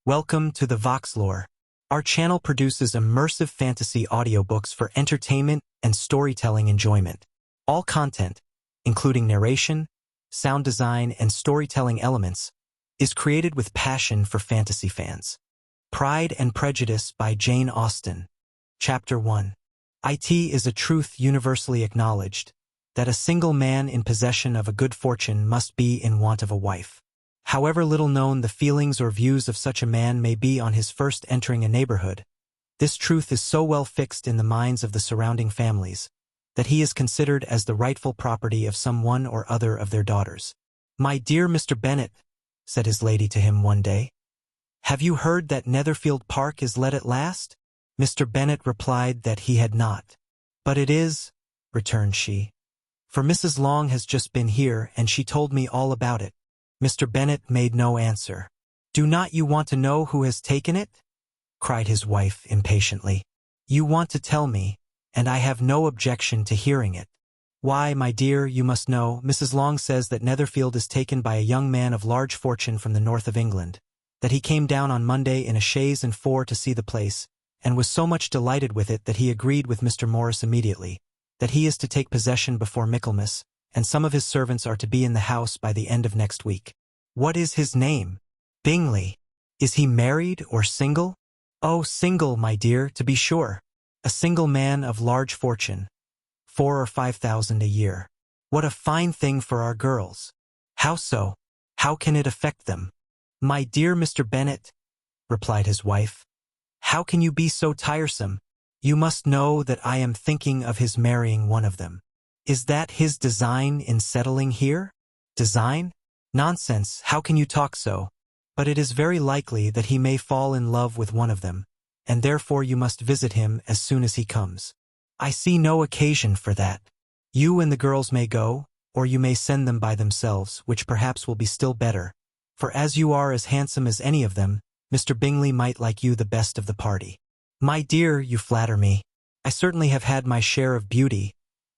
Welcome to the VoxLore. Our channel produces immersive fantasy audiobooks for entertainment and storytelling enjoyment. All content, including narration, sound design, and storytelling elements, is created with passion for fantasy fans. Pride and Prejudice by Jane Austen. Chapter 1. It is a truth universally acknowledged that a single man in possession of a good fortune must be in want of a wife. However little known the feelings or views of such a man may be on his first entering a neighborhood, this truth is so well fixed in the minds of the surrounding families that he is considered as the rightful property of some one or other of their daughters. "My dear Mr. Bennet," said his lady to him one day, "have you heard that Netherfield Park is let at last?" Mr. Bennet replied that he had not. "But it is," returned she, "for Mrs. Long has just been here and she told me all about it." Mr. Bennet made no answer. "Do not you want to know who has taken it?" cried his wife impatiently. "You want to tell me, and I have no objection to hearing it." "Why, my dear, you must know, Mrs. Long says that Netherfield is taken by a young man of large fortune from the north of England, that he came down on Monday in a chaise and four to see the place, and was so much delighted with it that he agreed with Mr. Morris immediately, that he is to take possession before Michaelmas, and some of his servants are to be in the house by the end of next week." "What is his name?" "Bingley." "Is he married or single?" "Oh, single, my dear, to be sure. A single man of large fortune, 4,000 or 5,000 a year. What a fine thing for our girls." "How so? How can it affect them?" "My dear Mr. Bennet," replied his wife, "how can you be so tiresome? You must know that I am thinking of his marrying one of them." "Is that his design in settling here?" "Design? Nonsense, how can you talk so? But it is very likely that he may fall in love with one of them, and therefore you must visit him as soon as he comes." "I see no occasion for that. You and the girls may go, or you may send them by themselves, which perhaps will be still better, for as you are as handsome as any of them, Mr. Bingley might like you the best of the party." "My dear, you flatter me. I certainly have had my share of beauty,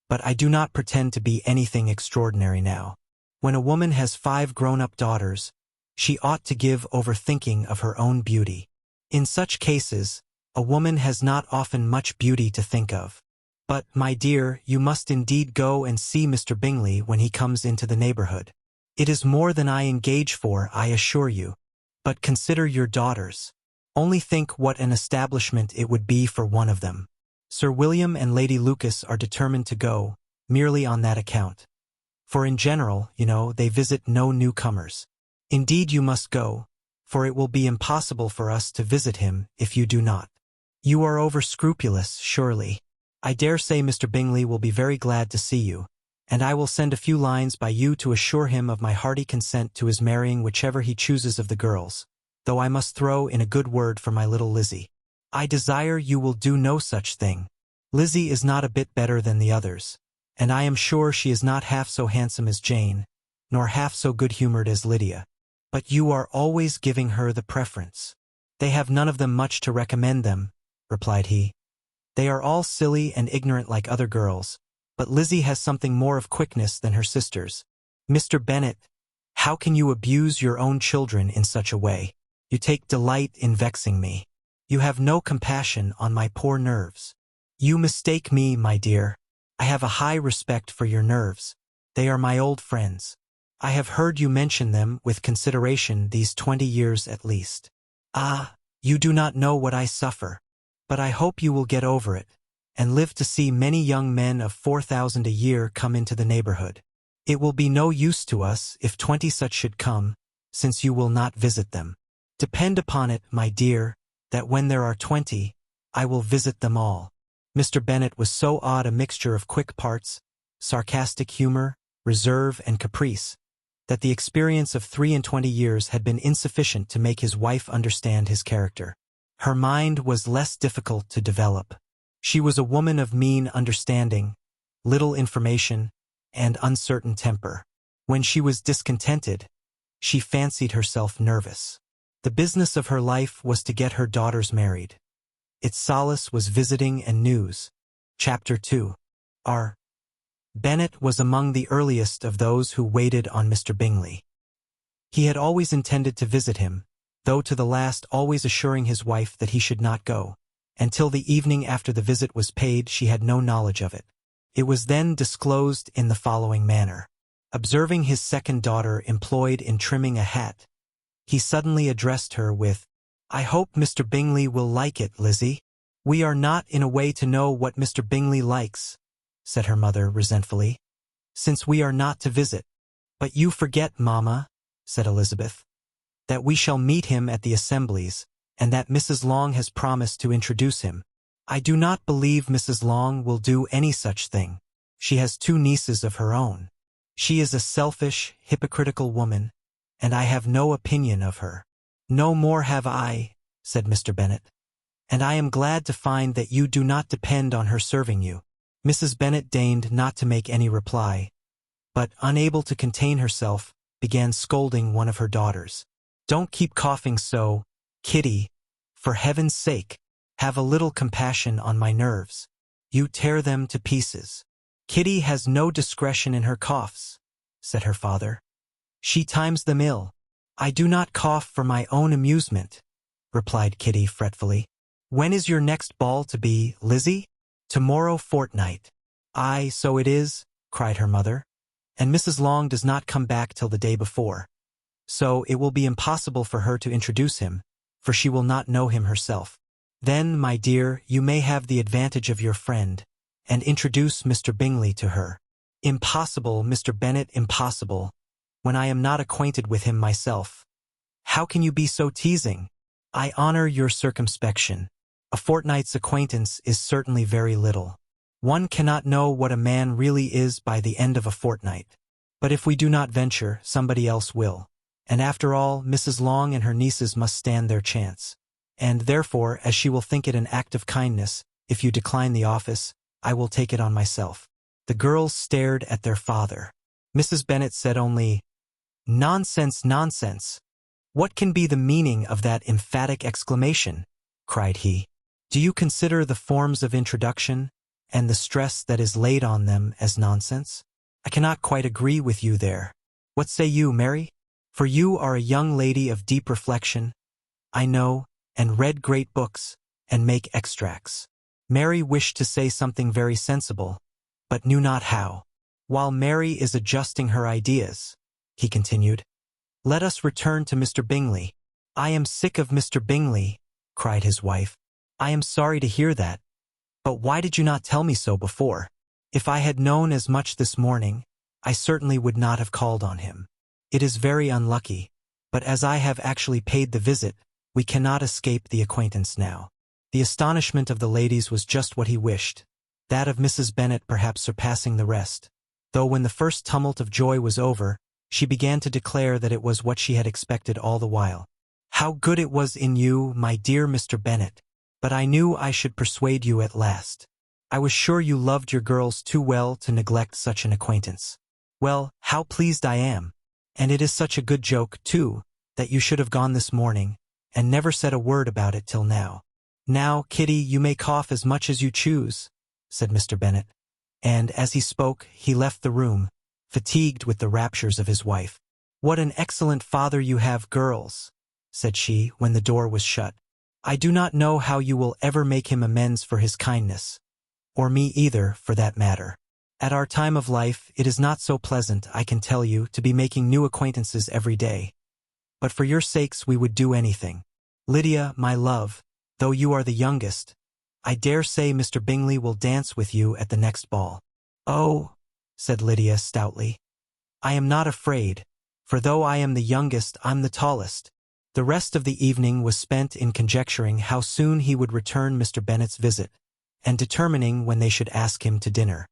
but I do not pretend to be anything extraordinary now. When a woman has 5 grown-up daughters, she ought to give over thinking of her own beauty. In such cases, a woman has not often much beauty to think of. But, my dear, you must indeed go and see Mr. Bingley when he comes into the neighborhood. It is more than I engage for, I assure you. But consider your daughters. Only think what an establishment it would be for one of them. Sir William and Lady Lucas are determined to go, merely on that account. For in general, you know, they visit no newcomers. Indeed you must go, for it will be impossible for us to visit him if you do not. You are over-scrupulous, surely. I dare say Mr. Bingley will be very glad to see you, and I will send a few lines by you to assure him of my hearty consent to his marrying whichever he chooses of the girls, though I must throw in a good word for my little Lizzie. I desire you will do no such thing. Lizzie is not a bit better than the others, and I am sure she is not half so handsome as Jane, nor half so good-humored as Lydia. But you are always giving her the preference." "They have none of them much to recommend them," replied he. "They are all silly and ignorant like other girls, but Lizzie has something more of quickness than her sisters." "Mr. Bennet, how can you abuse your own children in such a way? You take delight in vexing me. You have no compassion on my poor nerves." "You mistake me, my dear. I have a high respect for your nerves. They are my old friends. I have heard you mention them with consideration these 20 years at least. Ah, you do not know what I suffer. But I hope you will get over it, and live to see many young men of 4,000 a year come into the neighborhood. It will be no use to us if 20 such should come, since you will not visit them. Depend upon it, my dear, that when there are 20, I will visit them all." Mr. Bennet was so odd a mixture of quick parts, sarcastic humor, reserve, and caprice, that the experience of 23 years had been insufficient to make his wife understand his character. Her mind was less difficult to develop. She was a woman of mean understanding, little information, and uncertain temper. When she was discontented, she fancied herself nervous. The business of her life was to get her daughters married. Its solace was visiting and news. Chapter 2. R. Bennet was among the earliest of those who waited on Mr. Bingley. He had always intended to visit him, though to the last always assuring his wife that he should not go. Until the evening after the visit was paid, she had no knowledge of it. It was then disclosed in the following manner. Observing his second daughter employed in trimming a hat, he suddenly addressed her with, "I hope Mr. Bingley will like it, Lizzie." "We are not in a way to know what Mr. Bingley likes," said her mother resentfully, "since we are not to visit." "But you forget, mamma," said Elizabeth, "that we shall meet him at the assemblies, and that Mrs. Long has promised to introduce him." "I do not believe Mrs. Long will do any such thing. She has 2 nieces of her own. She is a selfish, hypocritical woman, and I have no opinion of her." "No more have I," said Mr. Bennet, "and I am glad to find that you do not depend on her serving you." Mrs. Bennet deigned not to make any reply, but, unable to contain herself, began scolding one of her daughters. "Don't keep coughing so, Kitty. For heaven's sake, have a little compassion on my nerves. You tear them to pieces." "Kitty has no discretion in her coughs," said her father. "She times them ill." "I do not cough for my own amusement," replied Kitty fretfully. "When is your next ball to be, Lizzie?" "Tomorrow fortnight." "Aye, so it is," cried her mother. "And Mrs. Long does not come back till the day before. So it will be impossible for her to introduce him, for she will not know him herself. Then, my dear, you may have the advantage of your friend, and introduce Mr. Bingley to her." "Impossible, Mr. Bennet, impossible, when I am not acquainted with him myself." "How can you be so teasing?" "I honor your circumspection. A fortnight's acquaintance is certainly very little. One cannot know what a man really is by the end of a fortnight. But if we do not venture, somebody else will. And after all, Mrs. Long and her nieces must stand their chance. And therefore, as she will think it an act of kindness, if you decline the office, I will take it on myself." The girls stared at their father. Mrs. Bennet said only, "Nonsense, nonsense. What can be the meaning of that emphatic exclamation?" cried he. "Do you consider the forms of introduction, and the stress that is laid on them, as nonsense? I cannot quite agree with you there. What say you, Mary? For you are a young lady of deep reflection, I know, and read great books, and make extracts." Mary wished to say something very sensible, but knew not how. "While Mary is adjusting her ideas," he continued, "let us return to Mr. Bingley." "I am sick of Mr. Bingley," cried his wife. "I am sorry to hear that. But why did you not tell me so before? If I had known as much this morning, I certainly would not have called on him. It is very unlucky, but as I have actually paid the visit, we cannot escape the acquaintance now." The astonishment of the ladies was just what he wished, that of Mrs. Bennet perhaps surpassing the rest, though when the first tumult of joy was over, she began to declare that it was what she had expected all the while. "How good it was in you, my dear Mr. Bennet! But I knew I should persuade you at last. I was sure you loved your girls too well to neglect such an acquaintance. Well, how pleased I am! And it is such a good joke, too, that you should have gone this morning, and never said a word about it till now." "Now, Kitty, you may cough as much as you choose," said Mr. Bennet, and as he spoke, he left the room, fatigued with the raptures of his wife. "What an excellent father you have, girls," said she, when the door was shut. "I do not know how you will ever make him amends for his kindness, or me either, for that matter. At our time of life, it is not so pleasant, I can tell you, to be making new acquaintances every day. But for your sakes we would do anything. Lydia, my love, though you are the youngest, I dare say Mr. Bingley will dance with you at the next ball." "Oh," said Lydia stoutly, "I am not afraid, for though I am the youngest, I'm the tallest." The rest of the evening was spent in conjecturing how soon he would return Mr. Bennet's visit, and determining when they should ask him to dinner.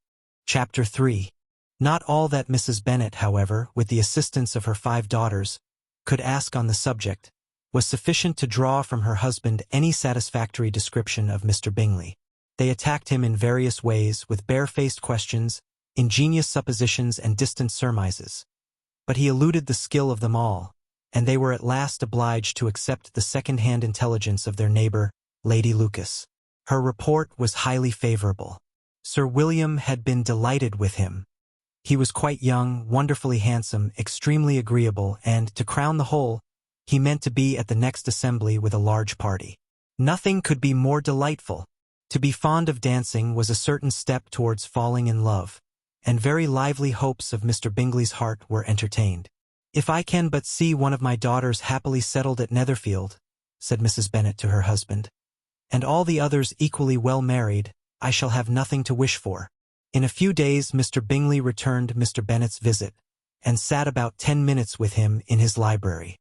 Chapter 3. Not all that Mrs. Bennet, however, with the assistance of her 5 daughters, could ask on the subject, was sufficient to draw from her husband any satisfactory description of Mr. Bingley. They attacked him in various ways, with barefaced questions, ingenious suppositions, and distant surmises. But he eluded the skill of them all, and they were at last obliged to accept the second-hand intelligence of their neighbor, Lady Lucas. Her report was highly favorable. Sir William had been delighted with him. He was quite young, wonderfully handsome, extremely agreeable, and, to crown the whole, he meant to be at the next assembly with a large party. Nothing could be more delightful. To be fond of dancing was a certain step towards falling in love, and very lively hopes of Mr. Bingley's heart were entertained. "If I can but see one of my daughters happily settled at Netherfield," said Mrs. Bennet to her husband, "and all the others equally well married, I shall have nothing to wish for." In a few days Mr. Bingley returned Mr. Bennet's visit, and sat about 10 minutes with him in his library.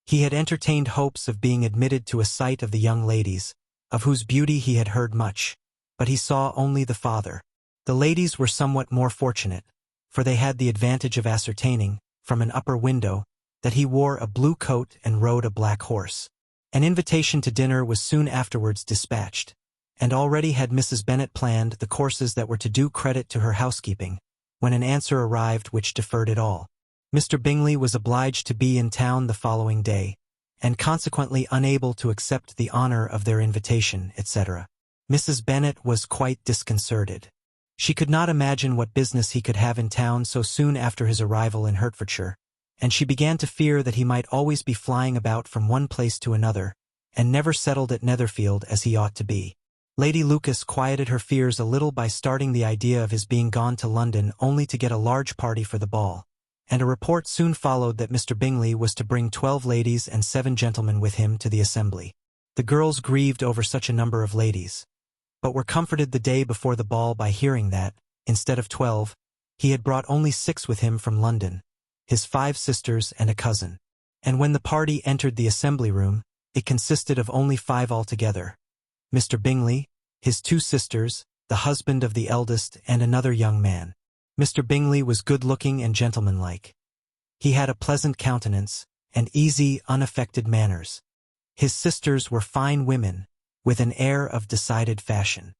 He had entertained hopes of being admitted to a sight of the young ladies, of whose beauty he had heard much, but he saw only the father. The ladies were somewhat more fortunate, for they had the advantage of ascertaining, from an upper window, that he wore a blue coat and rode a black horse. An invitation to dinner was soon afterwards dispatched, and already had Mrs. Bennet planned the courses that were to do credit to her housekeeping, when an answer arrived which deferred it all. Mr. Bingley was obliged to be in town the following day, and consequently unable to accept the honor of their invitation, etc. Mrs. Bennet was quite disconcerted. She could not imagine what business he could have in town so soon after his arrival in Hertfordshire, and she began to fear that he might always be flying about from one place to another, and never settled at Netherfield as he ought to be. Lady Lucas quieted her fears a little by starting the idea of his being gone to London only to get a large party for the ball, and a report soon followed that Mr. Bingley was to bring 12 ladies and 7 gentlemen with him to the assembly. The girls grieved over such a number of ladies, but were comforted the day before the ball by hearing that, instead of 12, he had brought only 6 with him from London, his 5 sisters and a cousin. And when the party entered the assembly room, it consisted of only 5 altogether: Mr. Bingley, his 2 sisters, the husband of the eldest, and another young man. Mr. Bingley was good-looking and gentlemanlike. He had a pleasant countenance, and easy, unaffected manners. His sisters were fine women, with an air of decided fashion.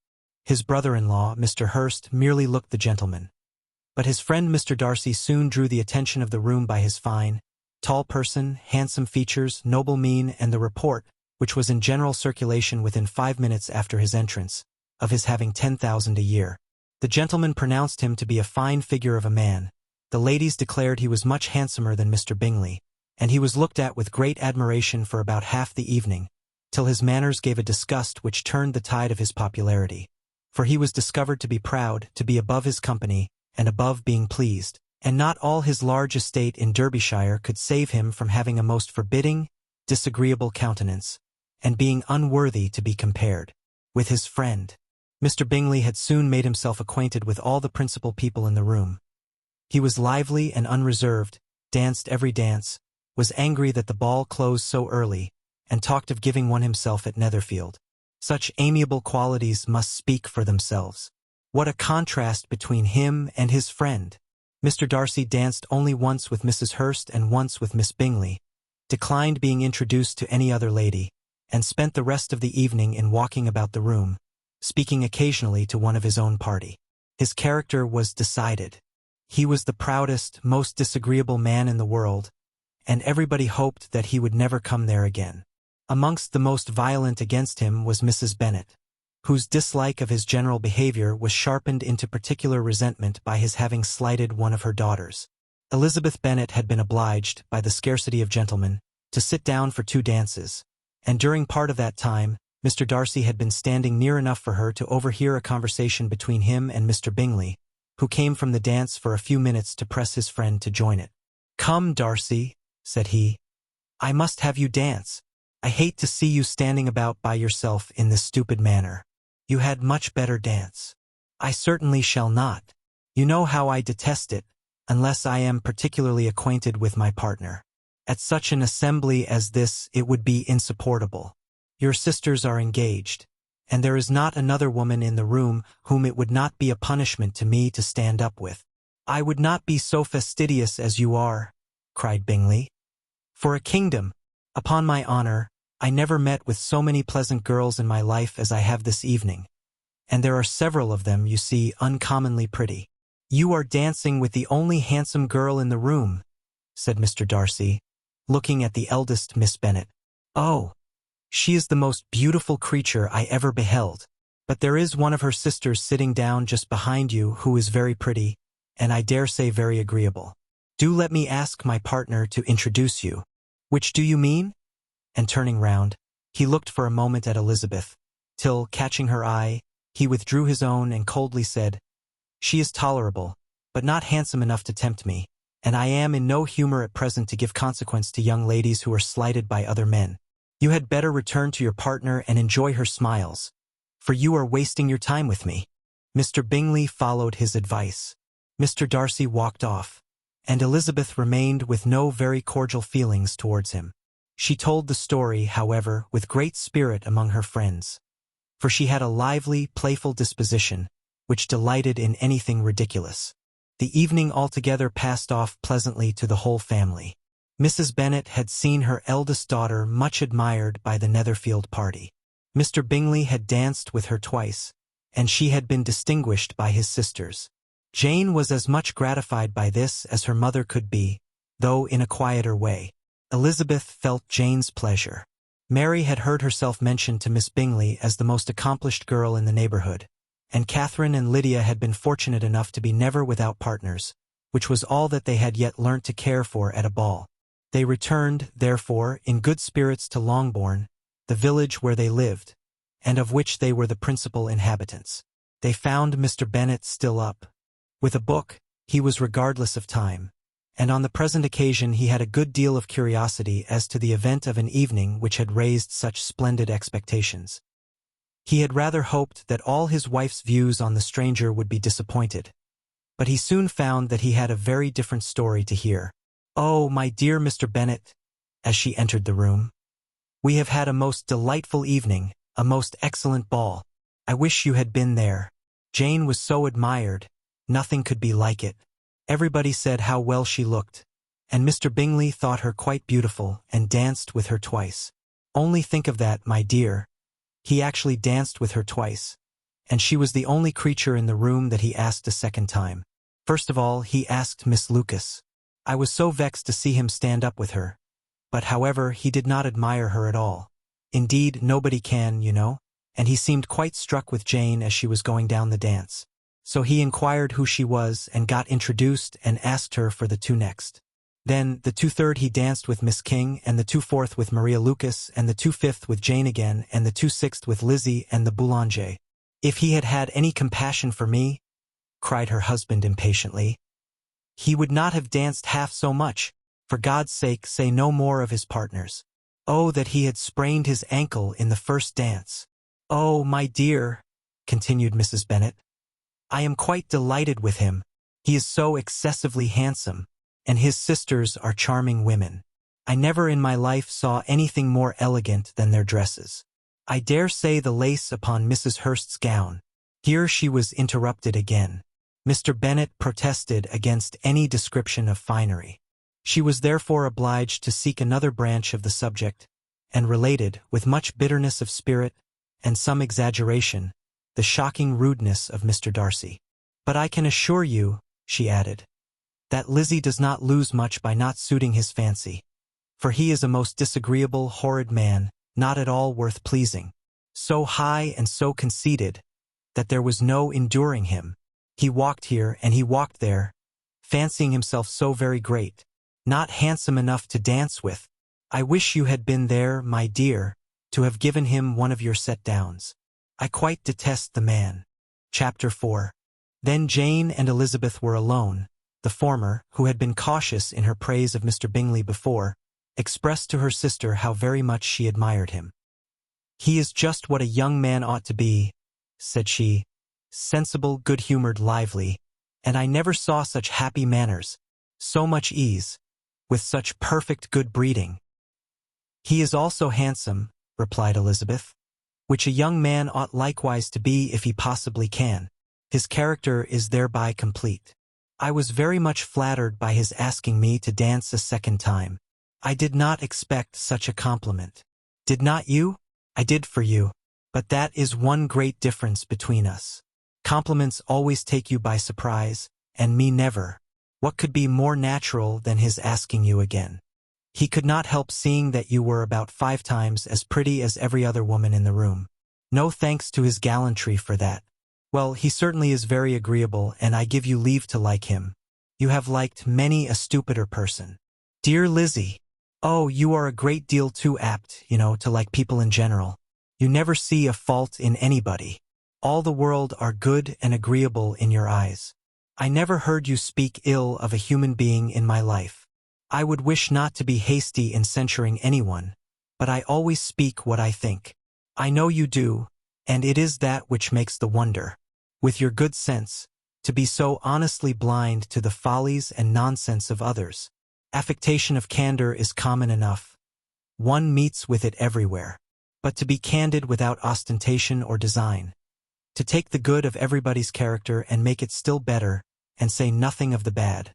His brother-in-law, Mr. Hurst, merely looked the gentleman. But his friend Mr. Darcy soon drew the attention of the room by his fine, tall person, handsome features, noble mien, and the report, which was in general circulation within 5 minutes after his entrance, of his having 10,000 a year. The gentleman pronounced him to be a fine figure of a man. The ladies declared he was much handsomer than Mr. Bingley, and he was looked at with great admiration for about half the evening, till his manners gave a disgust which turned the tide of his popularity. For he was discovered to be proud, to be above his company, and above being pleased, and not all his large estate in Derbyshire could save him from having a most forbidding, disagreeable countenance, and being unworthy to be compared with his friend. Mr. Bingley had soon made himself acquainted with all the principal people in the room. He was lively and unreserved, danced every dance, was angry that the ball closed so early, and talked of giving one himself at Netherfield. Such amiable qualities must speak for themselves. What a contrast between him and his friend! Mr. Darcy danced only once with Mrs. Hurst and once with Miss Bingley, declined being introduced to any other lady, and spent the rest of the evening in walking about the room, speaking occasionally to one of his own party. His character was decided. He was the proudest, most disagreeable man in the world, and everybody hoped that he would never come there again. Amongst the most violent against him was Mrs. Bennet, whose dislike of his general behavior was sharpened into particular resentment by his having slighted one of her daughters. Elizabeth Bennet had been obliged, by the scarcity of gentlemen, to sit down for 2 dances, and during part of that time, Mr. Darcy had been standing near enough for her to overhear a conversation between him and Mr. Bingley, who came from the dance for a few minutes to press his friend to join it. "Come, Darcy," said he, "I must have you dance. I hate to see you standing about by yourself in this stupid manner. You had much better dance." "I certainly shall not. You know how I detest it, unless I am particularly acquainted with my partner. At such an assembly as this it would be insupportable. Your sisters are engaged, and there is not another woman in the room whom it would not be a punishment to me to stand up with." "I would not be so fastidious as you are," cried Bingley. "For a kingdom, upon my honor, I never met with so many pleasant girls in my life as I have this evening, and there are several of them, you see, uncommonly pretty." "You are dancing with the only handsome girl in the room," said Mr. Darcy, looking at the eldest Miss Bennet. "Oh, she is the most beautiful creature I ever beheld. But there is one of her sisters sitting down just behind you who is very pretty, and I dare say very agreeable. Do let me ask my partner to introduce you." Which do you mean? And turning round, he looked for a moment at Elizabeth, till, catching her eye, he withdrew his own and coldly said, She is tolerable, but not handsome enough to tempt me, and I am in no humor at present to give consequence to young ladies who are slighted by other men. You had better return to your partner and enjoy her smiles, for you are wasting your time with me. Mr. Bingley followed his advice. Mr. Darcy walked off, and Elizabeth remained with no very cordial feelings towards him. She told the story, however, with great spirit among her friends, for she had a lively, playful disposition, which delighted in anything ridiculous. The evening altogether passed off pleasantly to the whole family. Mrs. Bennet had seen her eldest daughter much admired by the Netherfield party. Mr. Bingley had danced with her twice, and she had been distinguished by his sisters. Jane was as much gratified by this as her mother could be, though in a quieter way. Elizabeth felt Jane's pleasure. Mary had heard herself mentioned to Miss Bingley as the most accomplished girl in the neighborhood, and Catherine and Lydia had been fortunate enough to be never without partners, which was all that they had yet learnt to care for at a ball. They returned, therefore, in good spirits to Longbourn, the village where they lived, and of which they were the principal inhabitants. They found Mr. Bennet still up. With a book, he was regardless of time, and on the present occasion he had a good deal of curiosity as to the event of an evening which had raised such splendid expectations. He had rather hoped that all his wife's views on the stranger would be disappointed, but he soon found that he had a very different story to hear. "Oh, my dear Mr. Bennet," as she entered the room, "we have had a most delightful evening, a most excellent ball. I wish you had been there. Jane was so admired, nothing could be like it. Everybody said how well she looked, and Mr. Bingley thought her quite beautiful and danced with her twice. Only think of that, my dear. He actually danced with her twice, and she was the only creature in the room that he asked a second time. First of all, he asked Miss Lucas. I was so vexed to see him stand up with her, but however, he did not admire her at all. Indeed, nobody can, you know, and he seemed quite struck with Jane as she was going down the dance. So he inquired who she was and got introduced and asked her for the two next. Then, the 2/3 he danced with Miss King, and the 2/4 with Maria Lucas, and the 2/5 with Jane again, and the 2/6 with Lizzie and the Boulanger. If he had had any compassion for me, cried her husband impatiently, he would not have danced half so much. For God's sake, say no more of his partners. Oh, that he had sprained his ankle in the first dance. Oh, my dear, continued Mrs. Bennet, I am quite delighted with him. He is so excessively handsome, and his sisters are charming women. I never in my life saw anything more elegant than their dresses. I dare say the lace upon Mrs. Hurst's gown. Here she was interrupted again. Mr. Bennet protested against any description of finery. She was therefore obliged to seek another branch of the subject, and related, with much bitterness of spirit, and some exaggeration, the shocking rudeness of Mr. Darcy. But I can assure you, she added, that Lizzie does not lose much by not suiting his fancy, for he is a most disagreeable, horrid man, not at all worth pleasing, so high and so conceited, that there was no enduring him. He walked here and he walked there, fancying himself so very great, not handsome enough to dance with. I wish you had been there, my dear, to have given him one of your set-downs. I quite detest the man. Chapter 4. Then Jane and Elizabeth were alone. The former, who had been cautious in her praise of Mr. Bingley before, expressed to her sister how very much she admired him. He is just what a young man ought to be, said she, sensible, good-humored, lively, and I never saw such happy manners, so much ease, with such perfect good breeding. He is also handsome, replied Elizabeth, which a young man ought likewise to be if he possibly can. His character is thereby complete. I was very much flattered by his asking me to dance a second time. I did not expect such a compliment. Did not you? I did for you. But that is one great difference between us. Compliments always take you by surprise, and me never. What could be more natural than his asking you again? He could not help seeing that you were about 5 times as pretty as every other woman in the room. No thanks to his gallantry for that. Well, he certainly is very agreeable, and I give you leave to like him. You have liked many a stupider person. Dear Lizzie, Oh, you are a great deal too apt, to like people in general. You never see a fault in anybody. All the world are good and agreeable in your eyes. I never heard you speak ill of a human being in my life. I would wish not to be hasty in censuring anyone, but I always speak what I think. I know you do, and it is that which makes the wonder. With your good sense, to be so honestly blind to the follies and nonsense of others. Affectation of candor is common enough. One meets with it everywhere. But to be candid without ostentation or design, to take the good of everybody's character and make it still better, and say nothing of the bad,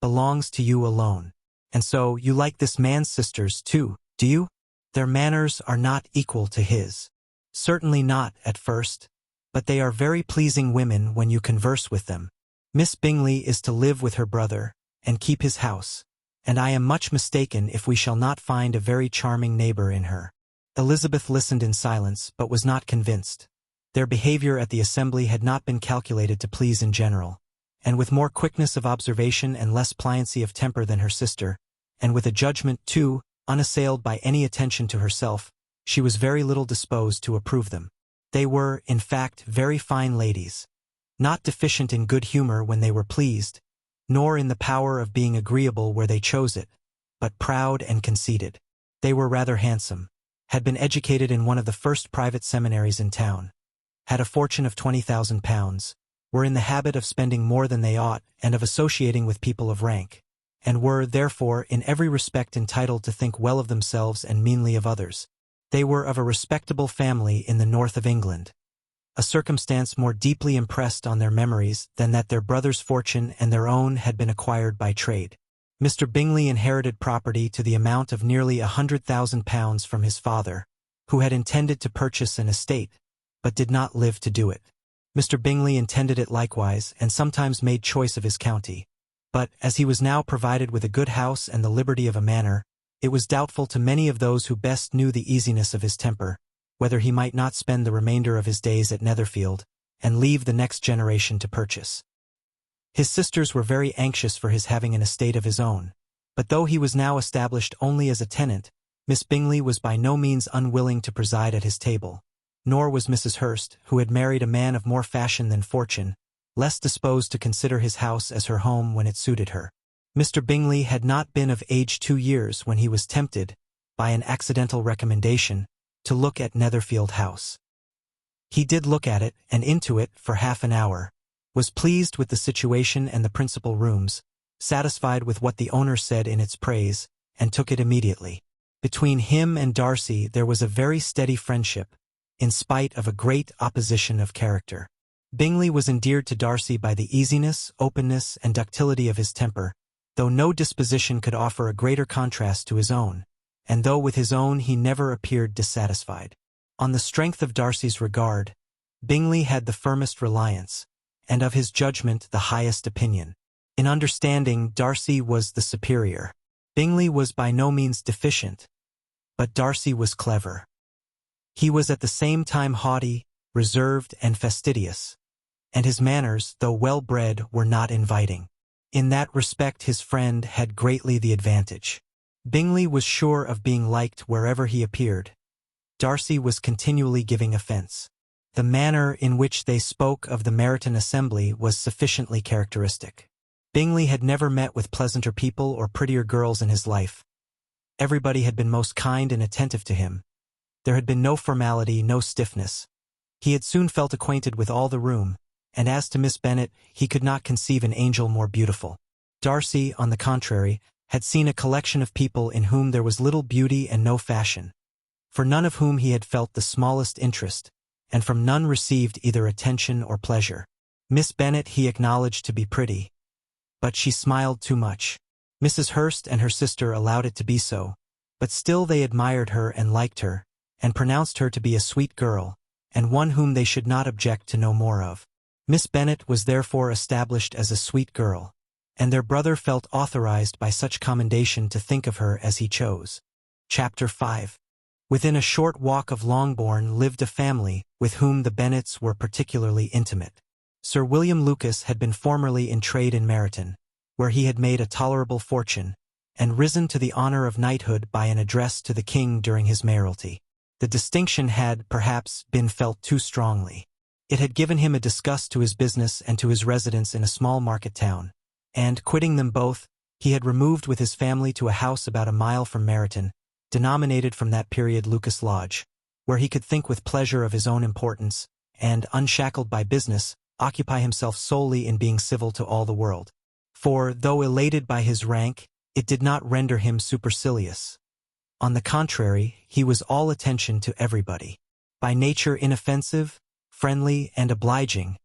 belongs to you alone. And so, you like this man's sisters too, do you? Their manners are not equal to his. Certainly not at first, but they are very pleasing women when you converse with them. Miss Bingley is to live with her brother, and keep his house, and I am much mistaken if we shall not find a very charming neighbor in her. Elizabeth listened in silence, but was not convinced. Their behavior at the assembly had not been calculated to please in general, and with more quickness of observation and less pliancy of temper than her sister, and with a judgment, too, unassailed by any attention to herself, she was very little disposed to approve them. They were, in fact, very fine ladies, not deficient in good humor when they were pleased, nor in the power of being agreeable where they chose it, but proud and conceited. They were rather handsome, had been educated in one of the first private seminaries in town, had a fortune of £20,000, were in the habit of spending more than they ought and of associating with people of rank, and were, therefore, in every respect entitled to think well of themselves and meanly of others. They were of a respectable family in the north of England, a circumstance more deeply impressed on their memories than that their brother's fortune and their own had been acquired by trade. Mr. Bingley inherited property to the amount of nearly £100,000 from his father, who had intended to purchase an estate, but did not live to do it. Mr. Bingley intended it likewise, and sometimes made choice of his county. But, as he was now provided with a good house and the liberty of a manor, it was doubtful to many of those who best knew the easiness of his temper, whether he might not spend the remainder of his days at Netherfield, and leave the next generation to purchase. His sisters were very anxious for his having an estate of his own, but though he was now established only as a tenant, Miss Bingley was by no means unwilling to preside at his table, nor was Mrs. Hurst, who had married a man of more fashion than fortune, less disposed to consider his house as her home when it suited her. Mr. Bingley had not been of age 2 years when he was tempted, by an accidental recommendation, to look at Netherfield House. He did look at it, and into it, for half an hour, was pleased with the situation and the principal rooms, satisfied with what the owner said in its praise, and took it immediately. Between him and Darcy there was a very steady friendship, in spite of a great opposition of character. Bingley was endeared to Darcy by the easiness, openness, and ductility of his temper, though no disposition could offer a greater contrast to his own, and though with his own he never appeared dissatisfied. On the strength of Darcy's regard, Bingley had the firmest reliance, and of his judgment the highest opinion. In understanding, Darcy was the superior. Bingley was by no means deficient, but Darcy was clever. He was at the same time haughty, reserved, and fastidious, and his manners, though well-bred, were not inviting. In that respect his friend had greatly the advantage. Bingley was sure of being liked wherever he appeared. Darcy was continually giving offence. The manner in which they spoke of the Meryton Assembly was sufficiently characteristic. Bingley had never met with pleasanter people or prettier girls in his life. Everybody had been most kind and attentive to him. There had been no formality, no stiffness. He had soon felt acquainted with all the room, and as to Miss Bennet, he could not conceive an angel more beautiful. Darcy, on the contrary, had seen a collection of people in whom there was little beauty and no fashion, for none of whom he had felt the smallest interest, and from none received either attention or pleasure. Miss Bennet he acknowledged to be pretty, but she smiled too much. Mrs. Hurst and her sister allowed it to be so, but still they admired her and liked her, and pronounced her to be a sweet girl, and one whom they should not object to know more of. Miss Bennet was therefore established as a sweet girl, and their brother felt authorized by such commendation to think of her as he chose. Chapter 5. Within a short walk of Longbourn lived a family with whom the Bennets were particularly intimate. Sir William Lucas had been formerly in trade in Meryton, where he had made a tolerable fortune, and risen to the honor of knighthood by an address to the king during his mayoralty. The distinction had, perhaps, been felt too strongly. It had given him a disgust to his business and to his residence in a small market town, and, quitting them both, he had removed with his family to a house about a mile from Meryton, denominated from that period Lucas Lodge, where he could think with pleasure of his own importance, and, unshackled by business, occupy himself solely in being civil to all the world. For, though elated by his rank, it did not render him supercilious. On the contrary, he was all attention to everybody. By nature inoffensive, friendly, and obliging,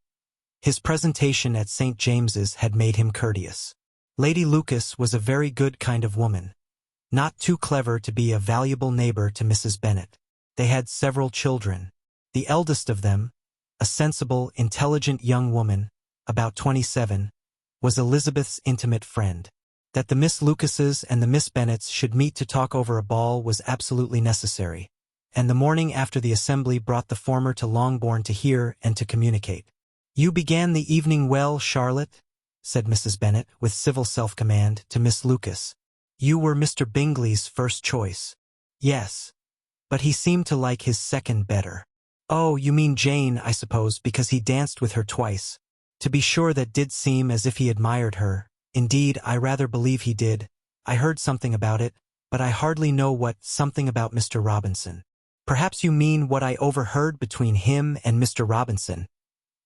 his presentation at St. James's had made him courteous. Lady Lucas was a very good kind of woman, not too clever to be a valuable neighbor to Mrs. Bennet. They had several children. The eldest of them, a sensible, intelligent young woman, about 27, was Elizabeth's intimate friend. That the Miss Lucases and the Miss Bennets should meet to talk over a ball was absolutely necessary, and the morning after the assembly brought the former to Longbourn to hear and to communicate. "You began the evening well, Charlotte," said Mrs. Bennet, with civil self-command, to Miss Lucas. "You were Mr. Bingley's first choice." "Yes, but he seemed to like his second better." "Oh, you mean Jane, I suppose, because he danced with her twice." "To be sure, that did seem as if he admired her. Indeed, I rather believe he did. I heard something about it, but I hardly know what something about Mr. Robinson." "Perhaps you mean what I overheard between him and Mr. Robinson.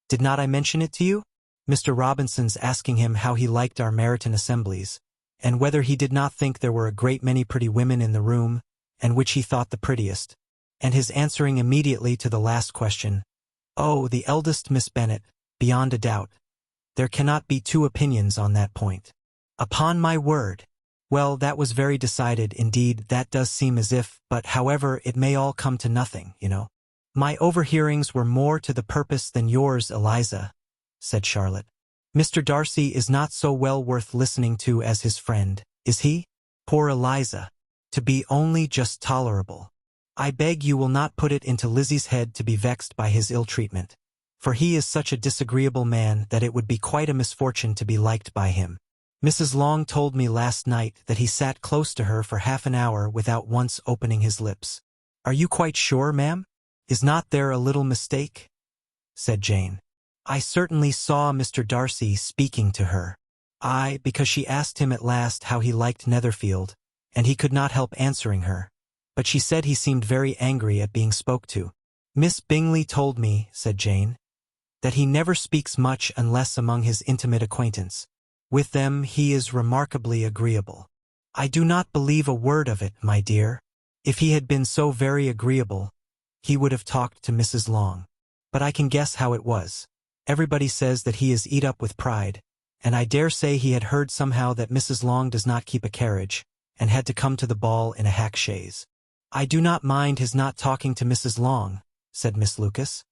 Did not I mention it to you? Mr. Robinson's asking him how he liked our Meryton assemblies, and whether he did not think there were a great many pretty women in the room, and which he thought the prettiest, and his answering immediately to the last question, 'Oh, the eldest Miss Bennet, beyond a doubt. There cannot be two opinions on that point.'" "Upon my word. Well, that was very decided, indeed, that does seem as if, but however, it may all come to nothing, you know." "My overhearings were more to the purpose than yours, Eliza," said Charlotte. "Mr. Darcy is not so well worth listening to as his friend, is he? Poor Eliza. To be only just tolerable. I beg you will not put it into Lizzie's head to be vexed by his ill treatment, for he is such a disagreeable man that it would be quite a misfortune to be liked by him. Mrs. Long told me last night that he sat close to her for half an hour without once opening his lips." "Are you quite sure, ma'am? Is not there a little mistake?" said Jane. "I certainly saw Mr. Darcy speaking to her. Because she asked him at last how he liked Netherfield, and he could not help answering her, but she said he seemed very angry at being spoke to." "Miss Bingley told me," said Jane, "that he never speaks much unless among his intimate acquaintance. With them he is remarkably agreeable." "I do not believe a word of it, my dear. If he had been so very agreeable, he would have talked to Mrs. Long. But I can guess how it was. Everybody says that he is eat up with pride, and I dare say he had heard somehow that Mrs. Long does not keep a carriage, and had to come to the ball in a hack chaise." "I do not mind his not talking to Mrs. Long," said Miss Lucas,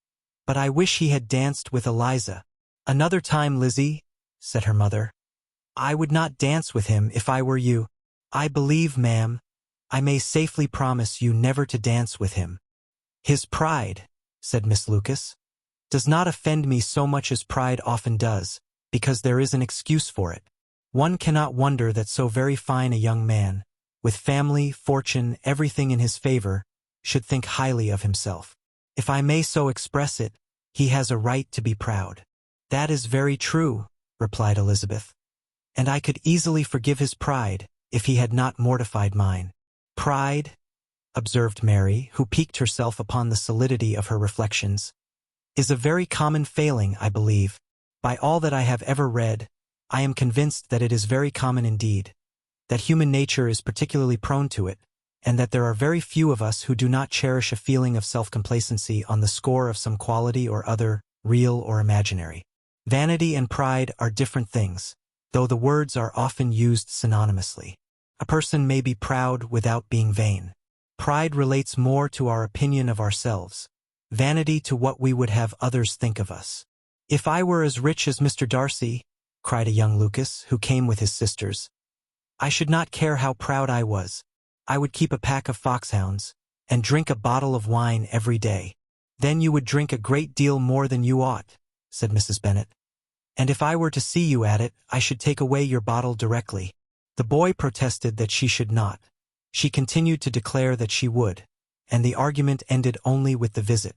"but I wish he had danced with Eliza." "Another time, Lizzie," said her mother. "I would not dance with him if I were you. I believe, ma'am, I may safely promise you never to dance with him." "His pride," said Miss Lucas, "does not offend me so much as pride often does, because there is an excuse for it. One cannot wonder that so very fine a young man, with family, fortune, everything in his favor, should think highly of himself. If I may so express it, he has a right to be proud." "That is very true," replied Elizabeth, "and I could easily forgive his pride if he had not mortified mine." "Pride," observed Mary, who piqued herself upon the solidity of her reflections, "is a very common failing, I believe. By all that I have ever read, I am convinced that it is very common indeed, that human nature is particularly prone to it, and that there are very few of us who do not cherish a feeling of self-complacency on the score of some quality or other, real or imaginary. Vanity and pride are different things, though the words are often used synonymously. A person may be proud without being vain. Pride relates more to our opinion of ourselves, vanity to what we would have others think of us. "If I were as rich as Mr. Darcy," cried a young Lucas, who came with his sisters, "I should not care how proud I was. I would keep a pack of foxhounds, and drink a bottle of wine every day." "Then you would drink a great deal more than you ought," said Mrs. Bennet. "And if I were to see you at it, I should take away your bottle directly." The boy protested that she should not. She continued to declare that she would, and the argument ended only with the visit.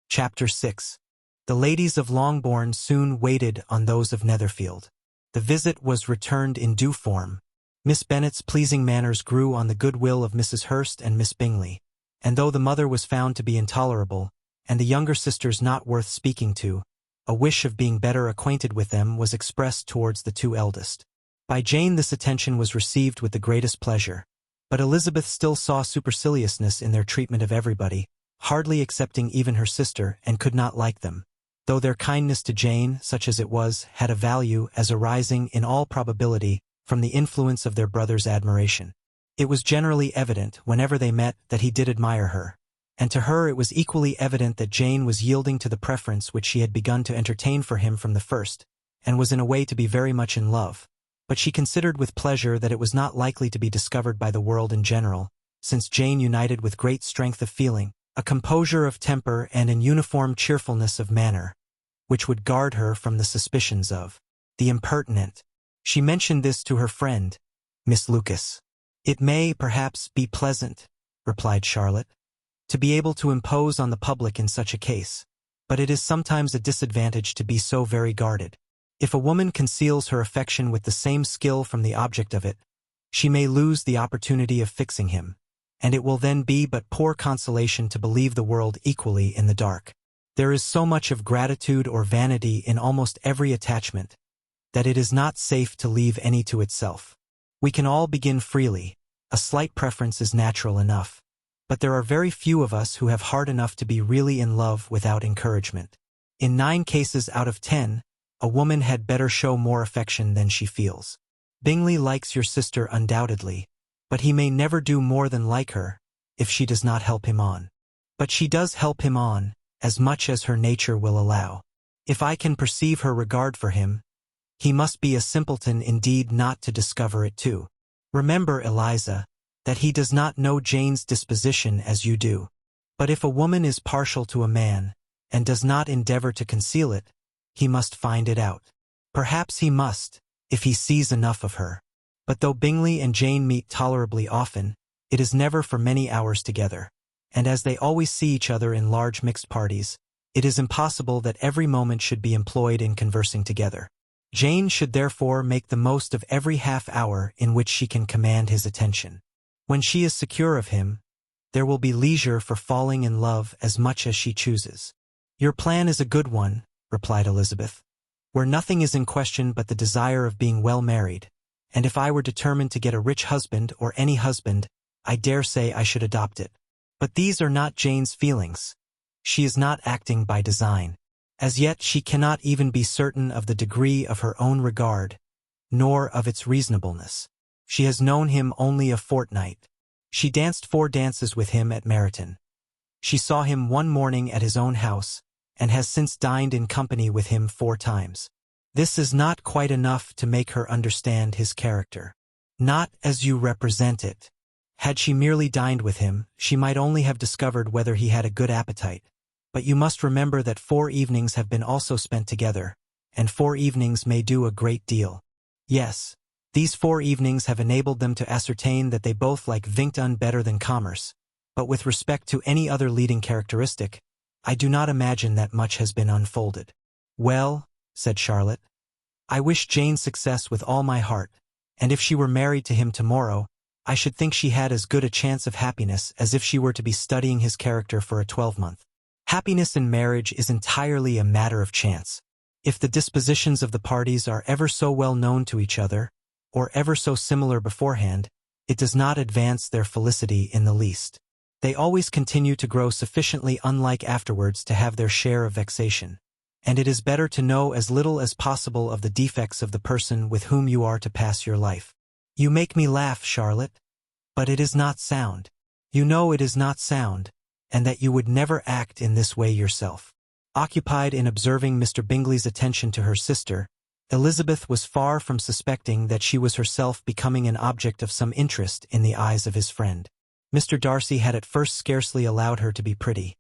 Chapter 6. The ladies of Longbourn soon waited on those of Netherfield. The visit was returned in due form. Miss Bennet's pleasing manners grew on the goodwill of Mrs. Hurst and Miss Bingley, and though the mother was found to be intolerable, and the younger sisters not worth speaking to, a wish of being better acquainted with them was expressed towards the two eldest. By Jane this attention was received with the greatest pleasure, but Elizabeth still saw superciliousness in their treatment of everybody, hardly excepting even her sister, and could not like them, though their kindness to Jane, such as it was, had a value as arising, in all probability, from the influence of their brother's admiration. It was generally evident, whenever they met, that he did admire her, and to her it was equally evident that Jane was yielding to the preference which she had begun to entertain for him from the first, and was in a way to be very much in love. But she considered with pleasure that it was not likely to be discovered by the world in general, since Jane united with great strength of feeling, a composure of temper and an uniform cheerfulness of manner, which would guard her from the suspicions of the impertinent. She mentioned this to her friend, Miss Lucas. "It may, perhaps, be pleasant," replied Charlotte, "to be able to impose on the public in such a case, but it is sometimes a disadvantage to be so very guarded. If a woman conceals her affection with the same skill from the object of it, she may lose the opportunity of fixing him, and it will then be but poor consolation to believe the world equally in the dark. There is so much of gratitude or vanity in almost every attachment, that it is not safe to leave any to itself. We can all begin freely, a slight preference is natural enough, but there are very few of us who have heart enough to be really in love without encouragement. In 9 cases out of 10, a woman had better show more affection than she feels. Bingley likes your sister undoubtedly, but he may never do more than like her, if she does not help him on. But she does help him on, as much as her nature will allow. If I can perceive her regard for him, he must be a simpleton indeed not to discover it too. Remember, Eliza, that he does not know Jane's disposition as you do. But if a woman is partial to a man, and does not endeavor to conceal it, he must find it out. Perhaps he must, if he sees enough of her. But though Bingley and Jane meet tolerably often, it is never for many hours together, and as they always see each other in large mixed parties, it is impossible that every moment should be employed in conversing together. Jane should therefore make the most of every half-hour in which she can command his attention. When she is secure of him, there will be leisure for falling in love as much as she chooses. "Your plan is a good one," replied Elizabeth, "where nothing is in question but the desire of being well married, and if I were determined to get a rich husband or any husband, I dare say I should adopt it. But these are not Jane's feelings. She is not acting by design. As yet she cannot even be certain of the degree of her own regard, nor of its reasonableness. She has known him only a fortnight. She danced 4 dances with him at Meryton. She saw him one morning at his own house, and has since dined in company with him 4 times. This is not quite enough to make her understand his character. Not as you represent it. Had she merely dined with him, she might only have discovered whether he had a good appetite. But you must remember that 4 evenings have been also spent together, and 4 evenings may do a great deal. Yes, these 4 evenings have enabled them to ascertain that they both like Vingt-un better than commerce, but with respect to any other leading characteristic, I do not imagine that much has been unfolded. "Well," said Charlotte, "I wish Jane success with all my heart, and if she were married to him tomorrow, I should think she had as good a chance of happiness as if she were to be studying his character for a 12-month. Happiness in marriage is entirely a matter of chance. If the dispositions of the parties are ever so well known to each other, or ever so similar beforehand, it does not advance their felicity in the least. They always continue to grow sufficiently unlike afterwards to have their share of vexation, and it is better to know as little as possible of the defects of the person with whom you are to pass your life. You make me laugh, Charlotte, but it is not sound. You know it is not sound, and that you would never act in this way yourself." Occupied in observing Mr. Bingley's attention to her sister, Elizabeth was far from suspecting that she was herself becoming an object of some interest in the eyes of his friend. Mr. Darcy had at first scarcely allowed her to be pretty.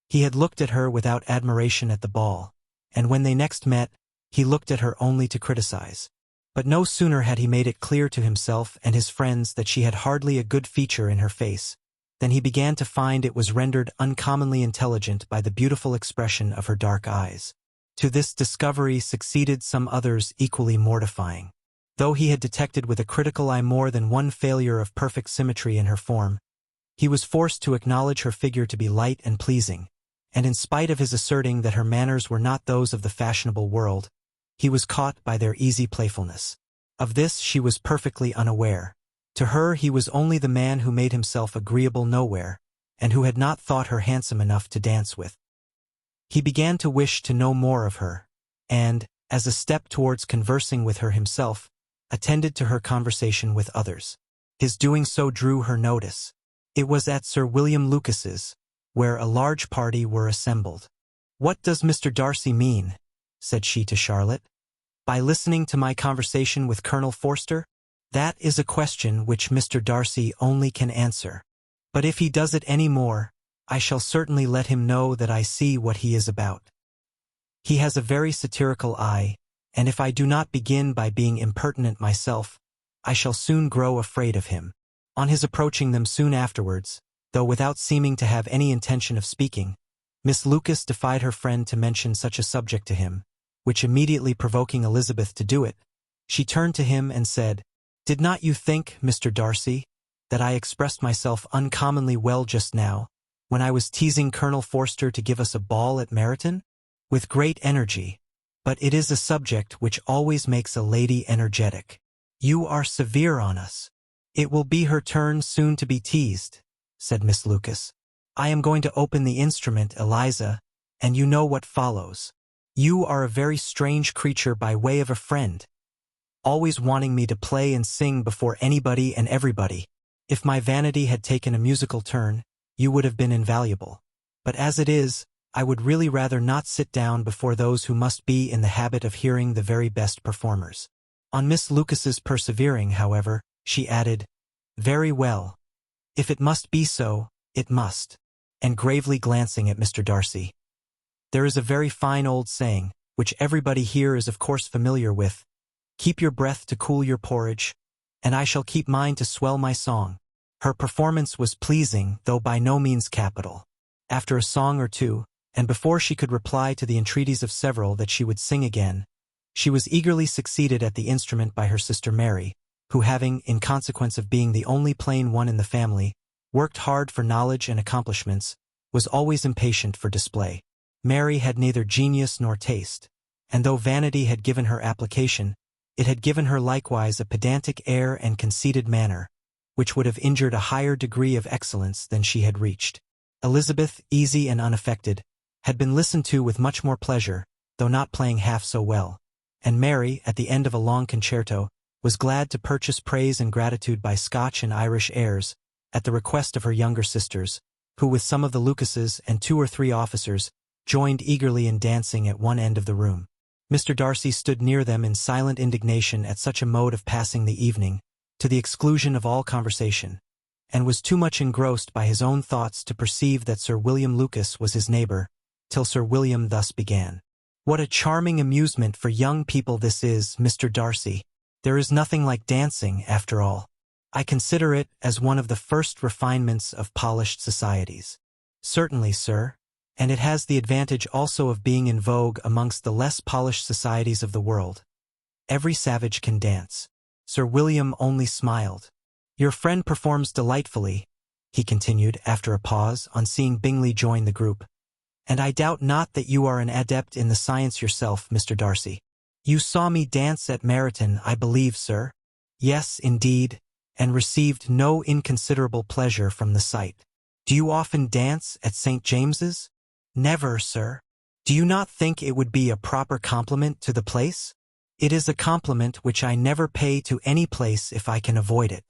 He had looked at her without admiration at the ball, and when they next met, he looked at her only to criticize. But no sooner had he made it clear to himself and his friends that she had hardly a good feature in her face, than he began to find it was rendered uncommonly intelligent by the beautiful expression of her dark eyes. To this discovery succeeded some others equally mortifying. Though he had detected with a critical eye more than one failure of perfect symmetry in her form, he was forced to acknowledge her figure to be light and pleasing, and in spite of his asserting that her manners were not those of the fashionable world, he was caught by their easy playfulness. Of this she was perfectly unaware. To her he was only the man who made himself agreeable nowhere, and who had not thought her handsome enough to dance with. He began to wish to know more of her, and, as a step towards conversing with her himself, attended to her conversation with others. His doing so drew her notice. It was at Sir William Lucas's, where a large party were assembled. "What does Mr. Darcy mean," said she to Charlotte, "by listening to my conversation with Colonel Forster? That is a question which Mr. Darcy only can answer. But if he does it any more, I shall certainly let him know that I see what he is about. He has a very satirical eye, and if I do not begin by being impertinent myself, I shall soon grow afraid of him." On his approaching them soon afterwards, though without seeming to have any intention of speaking, Miss Lucas defied her friend to mention such a subject to him, which immediately provoking Elizabeth to do it, she turned to him and said, "Did not you think, Mr. Darcy, that I expressed myself uncommonly well just now, when I was teasing Colonel Forster to give us a ball at Meryton? With great energy. But it is a subject which always makes a lady energetic. You are severe on us." "It will be her turn soon to be teased," said Miss Lucas. "I am going to open the instrument, Eliza, and you know what follows. You are a very strange creature by way of a friend, always wanting me to play and sing before anybody and everybody. If my vanity had taken a musical turn, you would have been invaluable. But as it is, I would really rather not sit down before those who must be in the habit of hearing the very best performers." On Miss Lucas's persevering, however, she added, "Very well. If it must be so, it must," and gravely glancing at Mr. Darcy. "There is a very fine old saying, which everybody here is of course familiar with, 'Keep your breath to cool your porridge,' and I shall keep mine to swell my song." Her performance was pleasing, though by no means capital. After a song or two, and before she could reply to the entreaties of several that she would sing again, she was eagerly succeeded at the instrument by her sister Mary, who having, in consequence of being the only plain one in the family, worked hard for knowledge and accomplishments, was always impatient for display. Mary had neither genius nor taste, and though vanity had given her application, it had given her likewise a pedantic air and conceited manner, which would have injured a higher degree of excellence than she had reached. Elizabeth, easy and unaffected, had been listened to with much more pleasure, though not playing half so well, and Mary, at the end of a long concerto, was glad to purchase praise and gratitude by Scotch and Irish airs, at the request of her younger sisters, who with some of the Lucases and 2 or 3 officers, joined eagerly in dancing at one end of the room. Mr. Darcy stood near them in silent indignation at such a mode of passing the evening, to the exclusion of all conversation, and was too much engrossed by his own thoughts to perceive that Sir William Lucas was his neighbor, till Sir William thus began. "What a charming amusement for young people this is, Mr. Darcy. There is nothing like dancing, after all. I consider it as one of the first refinements of polished societies." "Certainly, sir, and it has the advantage also of being in vogue amongst the less polished societies of the world. Every savage can dance." Sir William only smiled. "Your friend performs delightfully," he continued after a pause on seeing Bingley join the group, "and I doubt not that you are an adept in the science yourself, Mr. Darcy. You saw me dance at Meryton, I believe, sir?" "Yes, indeed, and received no inconsiderable pleasure from the sight." "Do you often dance at St. James's?" "Never, sir." "Do you not think it would be a proper compliment to the place?" "It is a compliment which I never pay to any place if I can avoid it."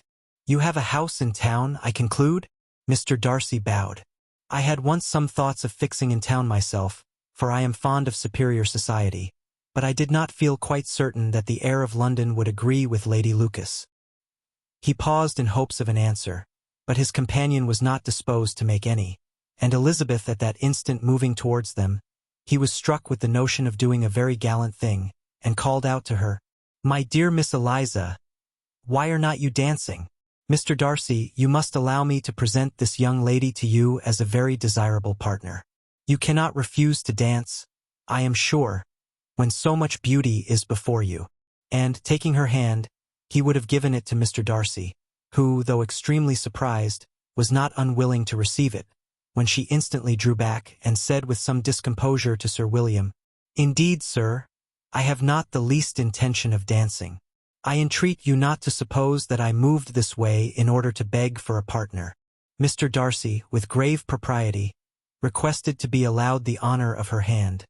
"You have a house in town, I conclude?" Mr. Darcy bowed. "I had once some thoughts of fixing in town myself, for I am fond of superior society, but I did not feel quite certain that the air of London would agree with Lady Lucas." He paused in hopes of an answer, but his companion was not disposed to make any, and Elizabeth at that instant moving towards them, he was struck with the notion of doing a very gallant thing, and called out to her, "My dear Miss Eliza, why are not you dancing? Mr. Darcy, you must allow me to present this young lady to you as a very desirable partner. You cannot refuse to dance, I am sure, when so much beauty is before you." And, taking her hand, he would have given it to Mr. Darcy, who, though extremely surprised, was not unwilling to receive it, when she instantly drew back and said with some discomposure to Sir William, "Indeed, sir, I have not the least intention of dancing. I entreat you not to suppose that I moved this way in order to beg for a partner." Mr. Darcy, with grave propriety, requested to be allowed the honor of her hand,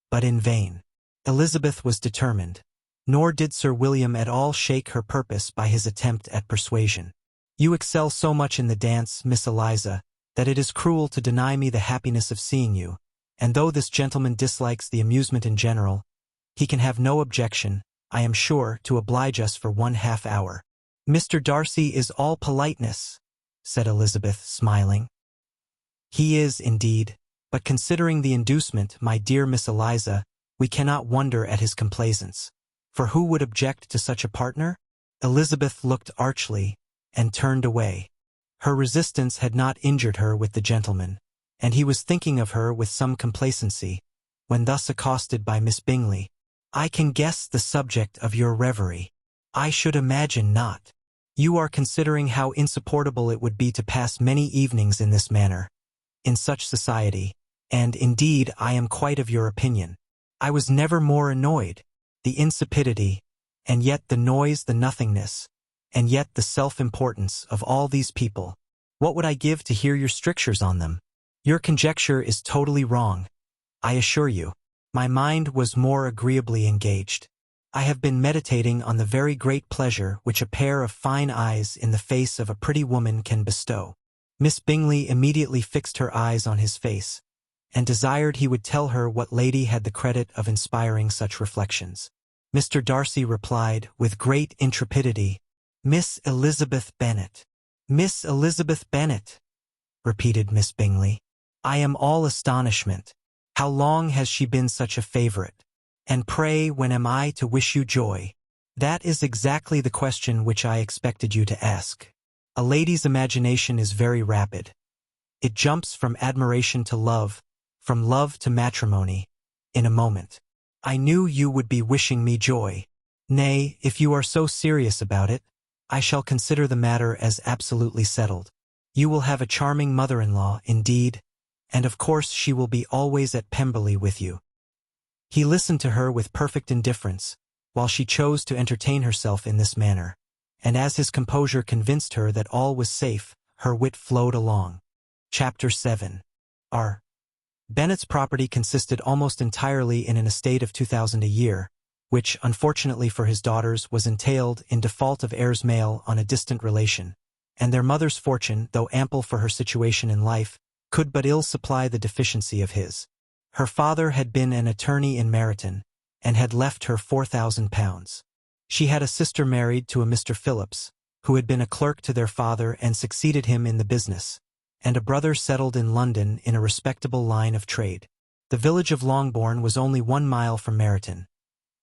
but in vain. Elizabeth was determined, nor did Sir William at all shake her purpose by his attempt at persuasion. "You excel so much in the dance, Miss Eliza, that it is cruel to deny me the happiness of seeing you, and though this gentleman dislikes the amusement in general, he can have no objection, I am sure, to oblige us for 1/2 hour." "Mr. Darcy is all politeness," said Elizabeth, smiling. "He is, indeed, but considering the inducement, my dear Miss Eliza, we cannot wonder at his complaisance. For who would object to such a partner?" Elizabeth looked archly, and turned away. Her resistance had not injured her with the gentleman, and he was thinking of her with some complacency, when thus accosted by Miss Bingley. "I can guess the subject of your reverie." "I should imagine not. You are considering how insupportable it would be to pass many evenings in this manner, in such society, and, indeed, I am quite of your opinion. I was never more annoyed. The insipidity, and yet the noise, the nothingness, and yet the self-importance of all these people. What would I give to hear your strictures on them? Your conjecture is totally wrong, I assure you. My mind was more agreeably engaged. I have been meditating on the very great pleasure which a pair of fine eyes in the face of a pretty woman can bestow." Miss Bingley immediately fixed her eyes on his face, and desired he would tell her what lady had the credit of inspiring such reflections. Mr. Darcy replied, with great intrepidity, "Miss Elizabeth Bennet." "Miss Elizabeth Bennet," repeated Miss Bingley. "I am all astonishment. How long has she been such a favorite? And pray, when am I to wish you joy?" "That is exactly the question which I expected you to ask. A lady's imagination is very rapid. It jumps from admiration to love, from love to matrimony, in a moment. I knew you would be wishing me joy. Nay, if you are so serious about it, I shall consider the matter as absolutely settled. You will have a charming mother-in-law, indeed, and of course she will be always at Pemberley with you." He listened to her with perfect indifference, while she chose to entertain herself in this manner, and as his composure convinced her that all was safe, her wit flowed along. Chapter 7. R. Bennet's property consisted almost entirely in an estate of 2,000 a year, which, unfortunately for his daughters, was entailed in default of heirs male on a distant relation, and their mother's fortune, though ample for her situation in life, could but ill supply the deficiency of his. Her father had been an attorney in Meryton, and had left her £4,000. She had a sister married to a Mr. Phillips, who had been a clerk to their father and succeeded him in the business, and a brother settled in London in a respectable line of trade. The village of Longbourn was only 1 mile from Meryton,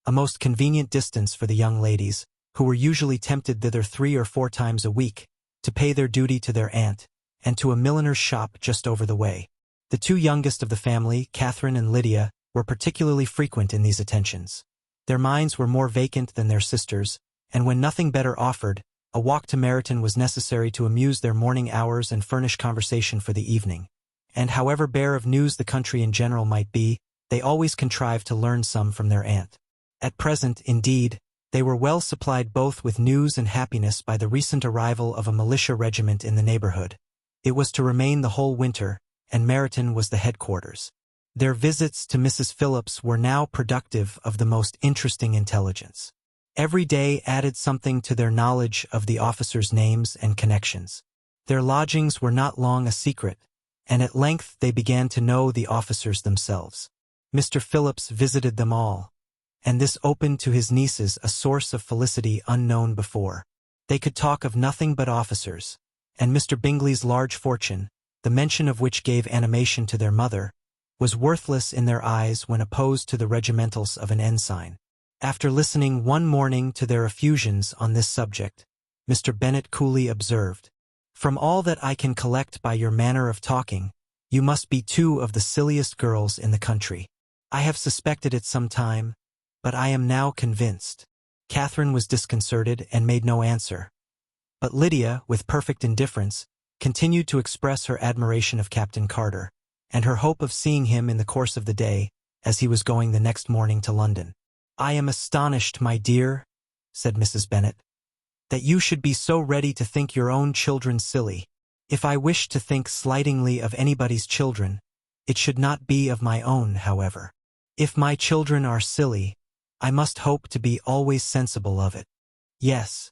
a most convenient distance for the young ladies, who were usually tempted thither 3 or 4 times a week, to pay their duty to their aunt, and to a milliner's shop just over the way. The 2 youngest of the family, Catherine and Lydia, were particularly frequent in these attentions. Their minds were more vacant than their sisters', and when nothing better offered, a walk to Meryton was necessary to amuse their morning hours and furnish conversation for the evening. And however bare of news the country in general might be, they always contrived to learn some from their aunt. At present, indeed, they were well supplied both with news and happiness by the recent arrival of a militia regiment in the neighborhood. It was to remain the whole winter, and Meryton was the headquarters. Their visits to Mrs. Phillips were now productive of the most interesting intelligence. Every day added something to their knowledge of the officers' names and connections. Their lodgings were not long a secret, and at length they began to know the officers themselves. Mr. Phillips visited them all, and this opened to his nieces a source of felicity unknown before. They could talk of nothing but officers, and Mr. Bingley's large fortune, the mention of which gave animation to their mother, was worthless in their eyes when opposed to the regimentals of an ensign. After listening one morning to their effusions on this subject, Mr. Bennet coolly observed, "From all that I can collect by your manner of talking, you must be two of the silliest girls in the country. I have suspected it some time, but I am now convinced." Catherine was disconcerted and made no answer. But Lydia, with perfect indifference, continued to express her admiration of Captain Carter, and her hope of seeing him in the course of the day, as he was going the next morning to London. "I am astonished, my dear," said Mrs. Bennet, "that you should be so ready to think your own children silly. If I wish to think slightingly of anybody's children, it should not be of my own, however. If my children are silly, I must hope to be always sensible of it. Yes,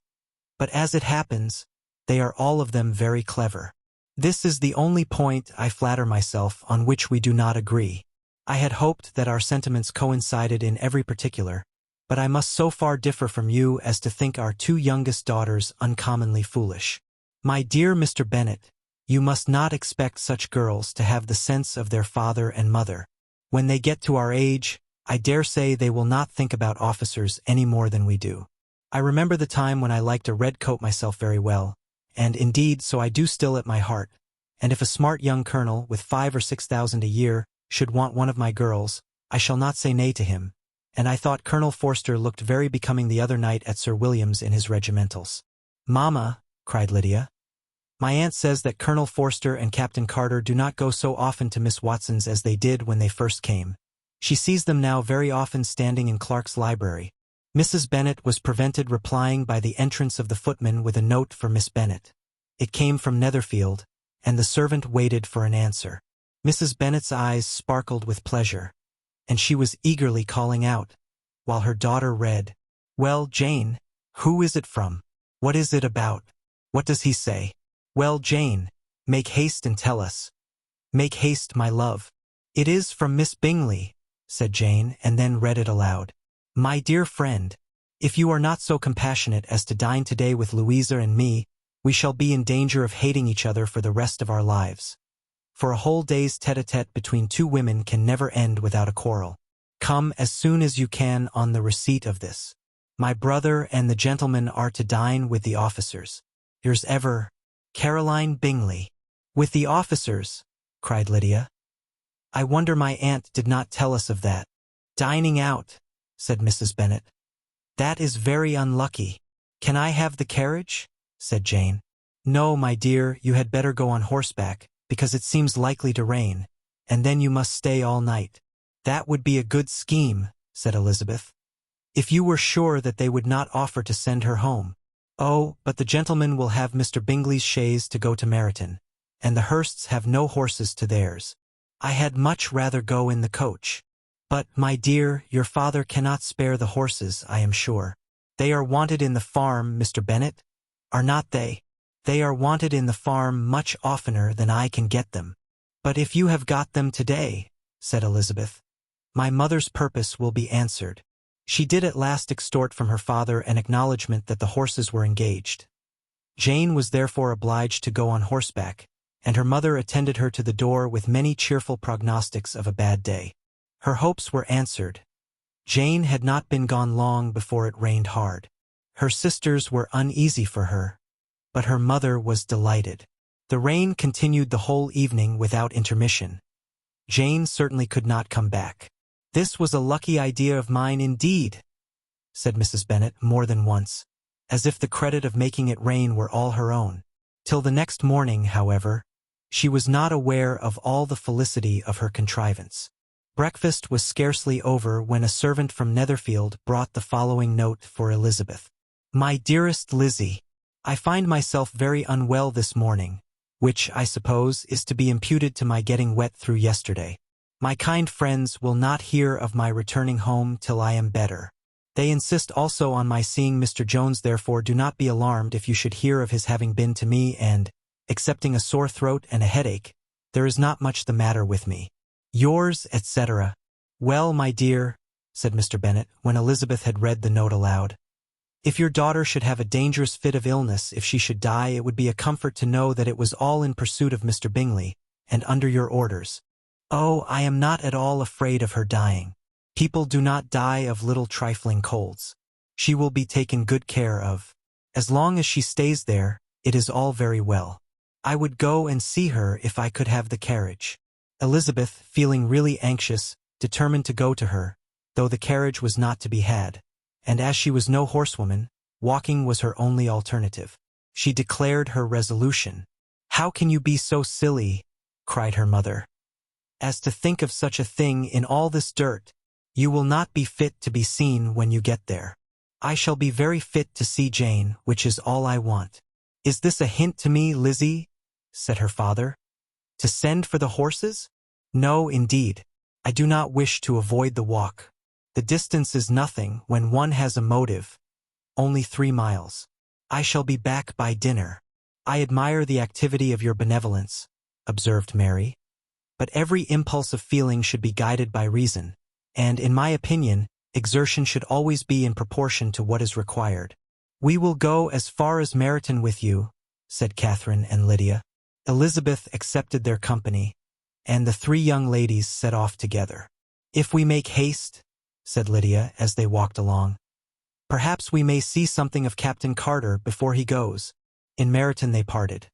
but as it happens, they are all of them very clever. This is the only point, I flatter myself, on which we do not agree. I had hoped that our sentiments coincided in every particular, but I must so far differ from you as to think our two youngest daughters uncommonly foolish. My dear Mr. Bennet, you must not expect such girls to have the sense of their father and mother. When they get to our age, I dare say they will not think about officers any more than we do. I remember the time when I liked a red coat myself very well, and indeed so I do still at my heart, and if a smart young colonel with 5,000 or 6,000 a year should want one of my girls, I shall not say nay to him, and I thought Colonel Forster looked very becoming the other night at Sir William's in his regimentals." "Mamma," cried Lydia, "my aunt says that Colonel Forster and Captain Carter do not go so often to Miss Watson's as they did when they first came. She sees them now very often standing in Clark's library." Mrs. Bennet was prevented replying by the entrance of the footman with a note for Miss Bennet. It came from Netherfield, and the servant waited for an answer. Mrs. Bennet's eyes sparkled with pleasure, and she was eagerly calling out, while her daughter read, "Well, Jane, who is it from? What is it about? What does he say? Well, Jane, make haste and tell us. Make haste, my love." "It is from Miss Bingley," said Jane, and then read it aloud. "My dear friend, if you are not so compassionate as to dine today with Louisa and me, we shall be in danger of hating each other for the rest of our lives. For a whole day's tete-a-tete between two women can never end without a quarrel. Come as soon as you can on the receipt of this. My brother and the gentlemen are to dine with the officers. Yours ever, Caroline Bingley." "With the officers?" cried Lydia. "I wonder my aunt did not tell us of that." "Dining out," said Mrs. Bennet. "That is very unlucky. Can I have the carriage?" said Jane. "No, my dear, you had better go on horseback, because it seems likely to rain, and then you must stay all night." "That would be a good scheme," said Elizabeth, "if you were sure that they would not offer to send her home." "Oh, but the gentlemen will have Mr. Bingley's chaise to go to Meryton, and the Hursts have no horses to theirs. I had much rather go in the coach." "But, my dear, your father cannot spare the horses, I am sure. They are wanted in the farm, Mr. Bennet, are not they? They are wanted in the farm much oftener than I can get them." "But if you have got them today," said Elizabeth, "my mother's purpose will be answered." She did at last extort from her father an acknowledgment that the horses were engaged. Jane was therefore obliged to go on horseback, and her mother attended her to the door with many cheerful prognostics of a bad day. Her hopes were answered. Jane had not been gone long before it rained hard. Her sisters were uneasy for her, but her mother was delighted. The rain continued the whole evening without intermission. Jane certainly could not come back. "This was a lucky idea of mine indeed," said Mrs. Bennet more than once, as if the credit of making it rain were all her own. Till the next morning, however, she was not aware of all the felicity of her contrivance. Breakfast was scarcely over when a servant from Netherfield brought the following note for Elizabeth. "My dearest Lizzie, I find myself very unwell this morning, which, I suppose, is to be imputed to my getting wet through yesterday. My kind friends will not hear of my returning home till I am better. They insist also on my seeing Mr. Jones, therefore do not be alarmed if you should hear of his having been to me and, excepting a sore throat and a headache, there is not much the matter with me. Yours, etc." "Well, my dear," said Mr. Bennet, when Elizabeth had read the note aloud, "if your daughter should have a dangerous fit of illness, if she should die, it would be a comfort to know that it was all in pursuit of Mr. Bingley, and under your orders. Oh, I am not at all afraid of her dying. People do not die of little trifling colds. She will be taken good care of. As long as she stays there, it is all very well. I would go and see her if I could have the carriage. Elizabeth, feeling really anxious, determined to go to her, though the carriage was not to be had. And as she was no horsewoman, walking was her only alternative. She declared her resolution. "How can you be so silly?" cried her mother. "As to think of such a thing in all this dirt. You will not be fit to be seen when you get there. I shall be very fit to see Jane, which is all I want." "Is this a hint to me, Lizzie?" said her father. "To send for the horses?" "No, indeed. I do not wish to avoid the walk. The distance is nothing when one has a motive. Only 3 miles. I shall be back by dinner." "I admire the activity of your benevolence," observed Mary. "But every impulse of feeling should be guided by reason, and, in my opinion, exertion should always be in proportion to what is required." "We will go as far as Meryton with you," said Catherine and Lydia. Elizabeth accepted their company, and the 3 young ladies set off together. "If we make haste," said Lydia as they walked along, "perhaps we may see something of Captain Carter before he goes." In Meryton they parted.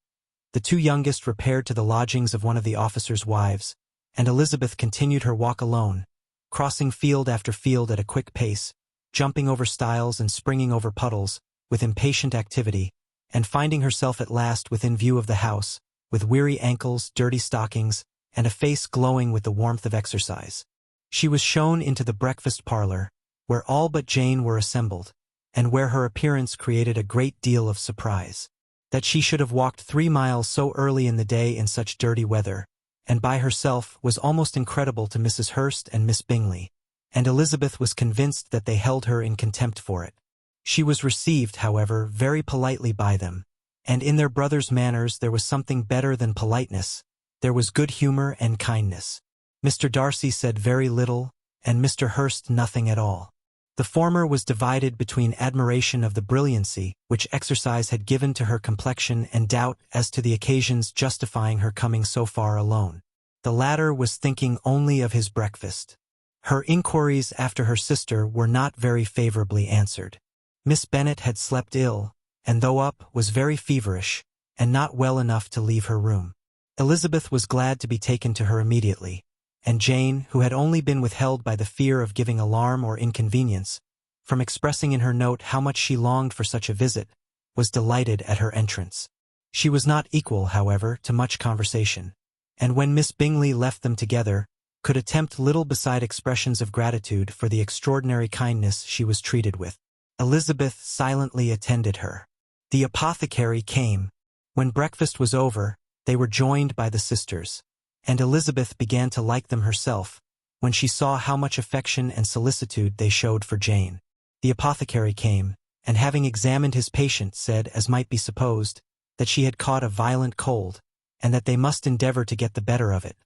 The 2 youngest repaired to the lodgings of one of the officers' wives, and Elizabeth continued her walk alone, crossing field after field at a quick pace, jumping over stiles and springing over puddles, with impatient activity, and finding herself at last within view of the house, with weary ankles, dirty stockings, and a face glowing with the warmth of exercise. She was shown into the breakfast parlor, where all but Jane were assembled, and where her appearance created a great deal of surprise. That she should have walked 3 miles so early in the day in such dirty weather, and by herself, was almost incredible to Mrs. Hurst and Miss Bingley, and Elizabeth was convinced that they held her in contempt for it. She was received, however, very politely by them, and in their brother's manners there was something better than politeness. There was good humor and kindness. Mr. Darcy said very little, and Mr. Hurst nothing at all. The former was divided between admiration of the brilliancy which exercise had given to her complexion and doubt as to the occasions justifying her coming so far alone. The latter was thinking only of his breakfast. Her inquiries after her sister were not very favorably answered. Miss Bennet had slept ill, and though up, was very feverish, and not well enough to leave her room. Elizabeth was glad to be taken to her immediately, and Jane, who had only been withheld by the fear of giving alarm or inconvenience, from expressing in her note how much she longed for such a visit, was delighted at her entrance. She was not equal, however, to much conversation, and when Miss Bingley left them together, could attempt little beside expressions of gratitude for the extraordinary kindness she was treated with. Elizabeth silently attended her. The apothecary came. When breakfast was over, they were joined by the sisters, and Elizabeth began to like them herself, when she saw how much affection and solicitude they showed for Jane. The apothecary came, and having examined his patient said, as might be supposed, that she had caught a violent cold, and that they must endeavor to get the better of it.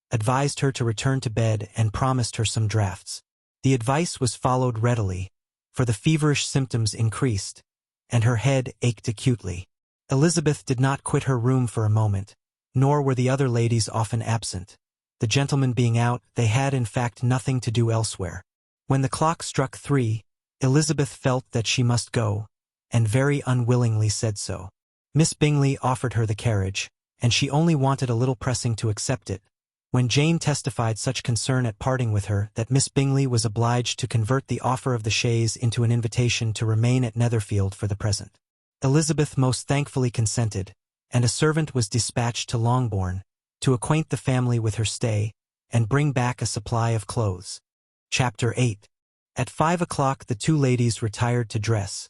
Advised her to return to bed and promised her some draughts. The advice was followed readily, for the feverish symptoms increased, and her head ached acutely. Elizabeth did not quit her room for a moment, nor were the other ladies often absent. The gentlemen being out, they had in fact nothing to do elsewhere. When the clock struck 3, Elizabeth felt that she must go, and very unwillingly said so. Miss Bingley offered her the carriage, and she only wanted a little pressing to accept it, when Jane testified such concern at parting with her that Miss Bingley was obliged to convert the offer of the chaise into an invitation to remain at Netherfield for the present. Elizabeth most thankfully consented, and a servant was dispatched to Longbourn, to acquaint the family with her stay, and bring back a supply of clothes. Chapter 8. At 5 o'clock the 2 ladies retired to dress,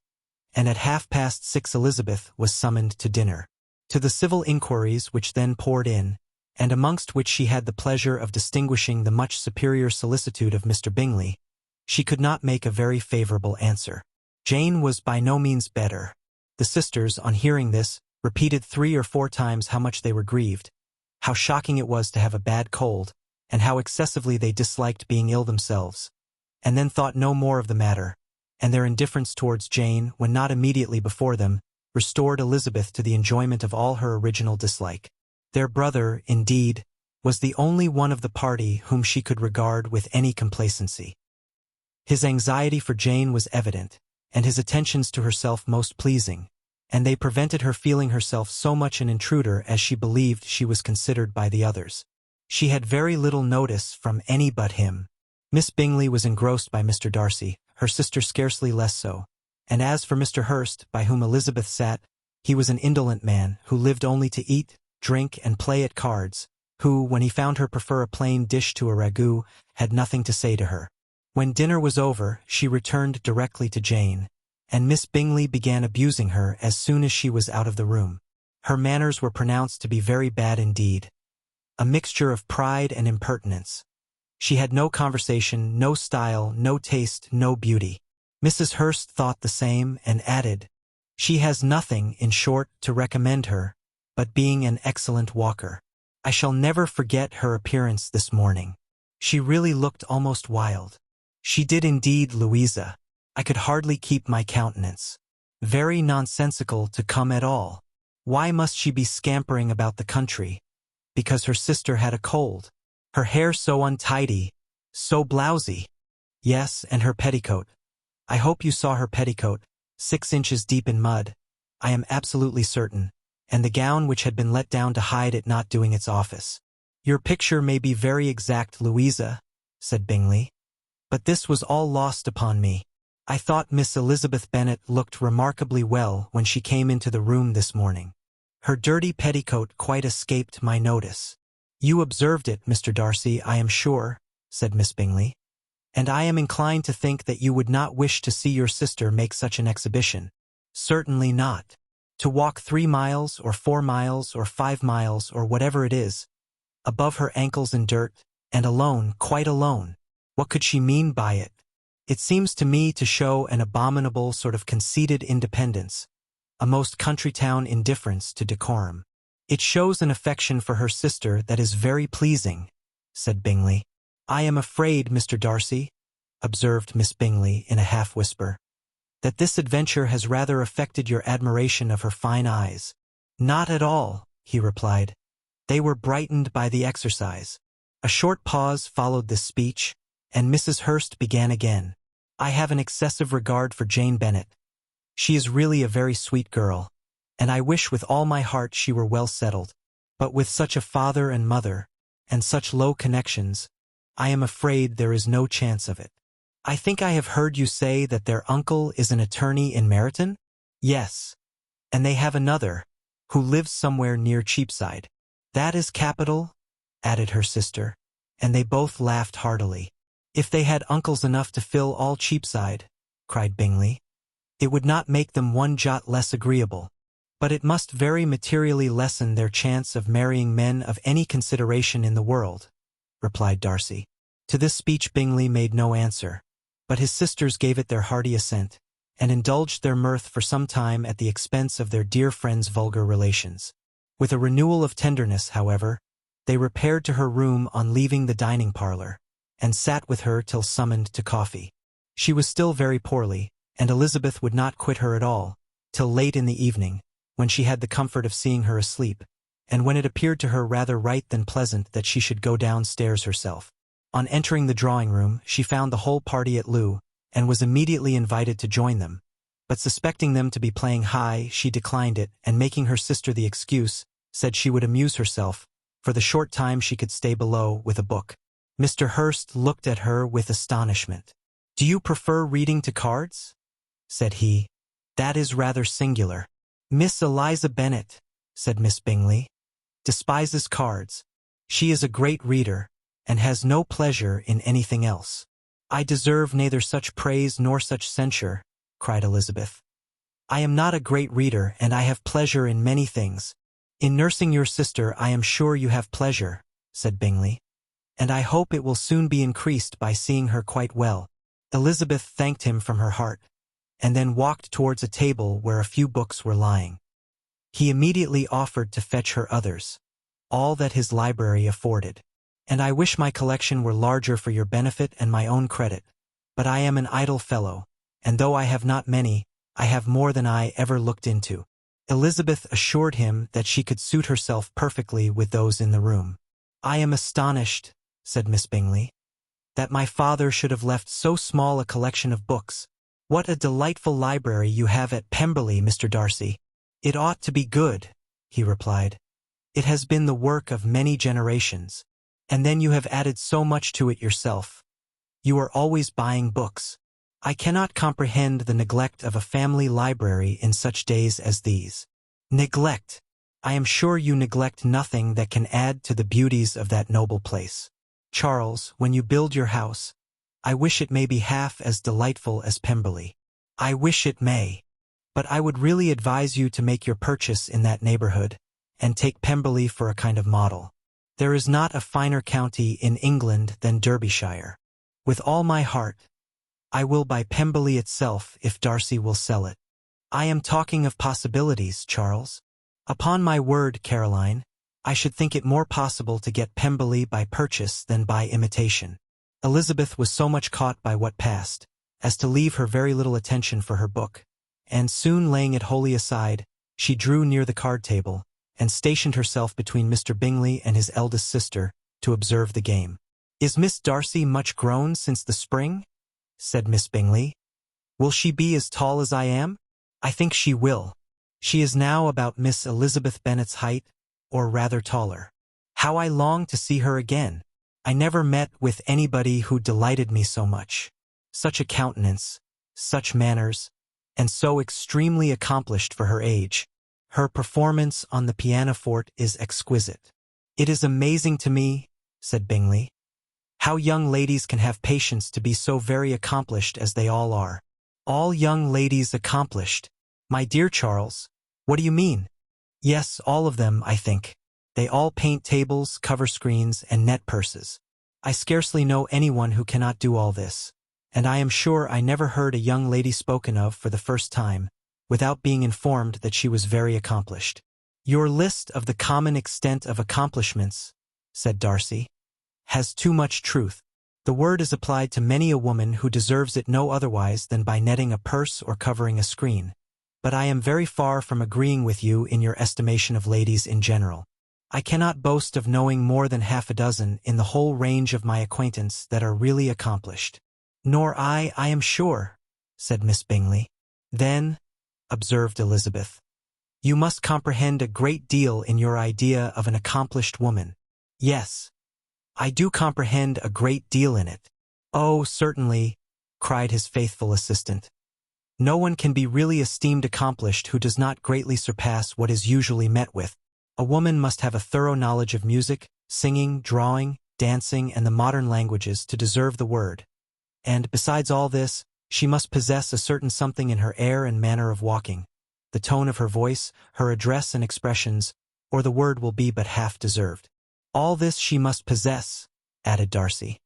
and at 6:30 Elizabeth was summoned to dinner. To the civil inquiries which then poured in, and amongst which she had the pleasure of distinguishing the much superior solicitude of Mr. Bingley, she could not make a very favorable answer. Jane was by no means better. The sisters, on hearing this, repeated 3 or 4 times how much they were grieved, how shocking it was to have a bad cold, and how excessively they disliked being ill themselves, and then thought no more of the matter, and their indifference towards Jane, when not immediately before them, restored Elizabeth to the enjoyment of all her original dislike. Their brother, indeed, was the only one of the party whom she could regard with any complacency. His anxiety for Jane was evident, and his attentions to herself most pleasing, and they prevented her feeling herself so much an intruder as she believed she was considered by the others. She had very little notice from any but him. Miss Bingley was engrossed by Mr. Darcy, her sister scarcely less so, and as for Mr. Hurst, by whom Elizabeth sat, he was an indolent man who lived only to eat, drink, and play at cards, who, when he found her prefer a plain dish to a ragout, had nothing to say to her. When dinner was over, she returned directly to Jane, and Miss Bingley began abusing her as soon as she was out of the room. Her manners were pronounced to be very bad indeed, a mixture of pride and impertinence. She had no conversation, no style, no taste, no beauty. Mrs. Hurst thought the same and added, "She has nothing, in short, to recommend her, but being an excellent walker. I shall never forget her appearance this morning. She really looked almost wild." "She did indeed, Louisa. I could hardly keep my countenance. Very nonsensical to come at all. Why must she be scampering about the country? Because her sister had a cold. Her hair so untidy, so blousy. Yes, and her petticoat. I hope you saw her petticoat, 6 inches deep in mud, I am absolutely certain, and the gown which had been let down to hide it not doing its office." "Your picture may be very exact, Louisa," said Bingley, "but this was all lost upon me. I thought Miss Elizabeth Bennet looked remarkably well when she came into the room this morning. Her dirty petticoat quite escaped my notice." "You observed it, Mr. Darcy, I am sure," said Miss Bingley, "and I am inclined to think that you would not wish to see your sister make such an exhibition." "Certainly not. To walk 3 miles, or 4 miles, or 5 miles, or whatever it is, above her ankles in dirt, and alone, quite alone. What could she mean by it? It seems to me to show an abominable sort of conceited independence, a most country-town indifference to decorum. It shows an affection for her sister that is very pleasing," said Bingley. "I am afraid, Mr. Darcy," observed Miss Bingley in a half-whisper, "that this adventure has rather affected your admiration of her fine eyes." "Not at all," he replied. "They were brightened by the exercise." A short pause followed this speech, and Mrs. Hurst began again. "I have an excessive regard for Jane Bennet. She is really a very sweet girl, and I wish with all my heart she were well settled. But with such a father and mother, and such low connections, I am afraid there is no chance of it." "I think I have heard you say that their uncle is an attorney in Meryton?" "Yes, and they have another, who lives somewhere near Cheapside." "That is capital," added her sister, and they both laughed heartily. "If they had uncles enough to fill all Cheapside," cried Bingley, "it would not make them one jot less agreeable. But it must very materially lessen their chance of marrying men of any consideration in the world," replied Darcy. To this speech Bingley made no answer, but his sisters gave it their hearty assent, and indulged their mirth for some time at the expense of their dear friend's vulgar relations. With a renewal of tenderness, however, they repaired to her room on leaving the dining parlour, and sat with her till summoned to coffee. She was still very poorly, and Elizabeth would not quit her at all, till late in the evening, when she had the comfort of seeing her asleep, and when it appeared to her rather right than pleasant that she should go downstairs herself. On entering the drawing-room, she found the whole party at loo, and was immediately invited to join them, but suspecting them to be playing high, she declined it, and making her sister the excuse, said she would amuse herself, for the short time she could stay below, with a book. Mr. Hurst looked at her with astonishment. "Do you prefer reading to cards?" said he. "That is rather singular." "Miss Eliza Bennet," said Miss Bingley, "despises cards. She is a great reader, and has no pleasure in anything else." "I deserve neither such praise nor such censure," cried Elizabeth. "I am not a great reader, and I have pleasure in many things." "In nursing your sister I am sure you have pleasure," said Bingley, "and I hope it will soon be increased by seeing her quite well." Elizabeth thanked him from her heart, and then walked towards a table where a few books were lying. He immediately offered to fetch her others, all that his library afforded. "And I wish my collection were larger for your benefit and my own credit, but I am an idle fellow, and though I have not many, I have more than I ever looked into." Elizabeth assured him that she could suit herself perfectly with those in the room. "I am astonished," said Miss Bingley, That my father should have left so small a collection of books. What a delightful library you have at Pemberley, Mr. Darcy. It ought to be good, he replied. It has been the work of many generations. And then you have added so much to it yourself. You are always buying books. I cannot comprehend the neglect of a family library in such days as these. Neglect. I am sure you neglect nothing that can add to the beauties of that noble place. Charles, when you build your house, I wish it may be half as delightful as Pemberley. I wish it may. But I would really advise you to make your purchase in that neighborhood, and take Pemberley for a kind of model. There is not a finer county in England than Derbyshire. With all my heart, I will buy Pemberley itself if Darcy will sell it. I am talking of possibilities, Charles. Upon my word, Caroline, I should think it more possible to get Pemberley by purchase than by imitation. Elizabeth was so much caught by what passed, as to leave her very little attention for her book, and soon laying it wholly aside, she drew near the card table, and stationed herself between Mr. Bingley and his eldest sister, to observe the game. "Is Miss Darcy much grown since the spring?" said Miss Bingley. "Will she be as tall as I am?" "I think she will. She is now about Miss Elizabeth Bennet's height, or rather taller. How I long to see her again! I never met with anybody who delighted me so much. Such a countenance, such manners, and so extremely accomplished for her age. Her performance on the pianoforte is exquisite." "It is amazing to me," said Bingley, "how young ladies can have patience to be so very accomplished as they all are." "All young ladies accomplished? My dear Charles, what do you mean?" "Yes, all of them, I think. They all paint tables, cover screens, and net purses. I scarcely know anyone who cannot do all this, and I am sure I never heard a young lady spoken of for the first time, without being informed that she was very accomplished." "Your list of the common extent of accomplishments," said Darcy, "has too much truth. The word is applied to many a woman who deserves it no otherwise than by netting a purse or covering a screen. But I am very far from agreeing with you in your estimation of ladies in general. I cannot boast of knowing more than half a dozen in the whole range of my acquaintance that are really accomplished." "Nor I am sure," said Miss Bingley. "Then," observed Elizabeth, "you must comprehend a great deal in your idea of an accomplished woman." "Yes, I do comprehend a great deal in it." "Oh, certainly," cried his faithful assistant. "No one can be really esteemed accomplished who does not greatly surpass what is usually met with. A woman must have a thorough knowledge of music, singing, drawing, dancing, and the modern languages to deserve the word. And, besides all this, she must possess a certain something in her air and manner of walking, the tone of her voice, her address and expressions, or the word will be but half deserved. All this she must possess," added Darcy,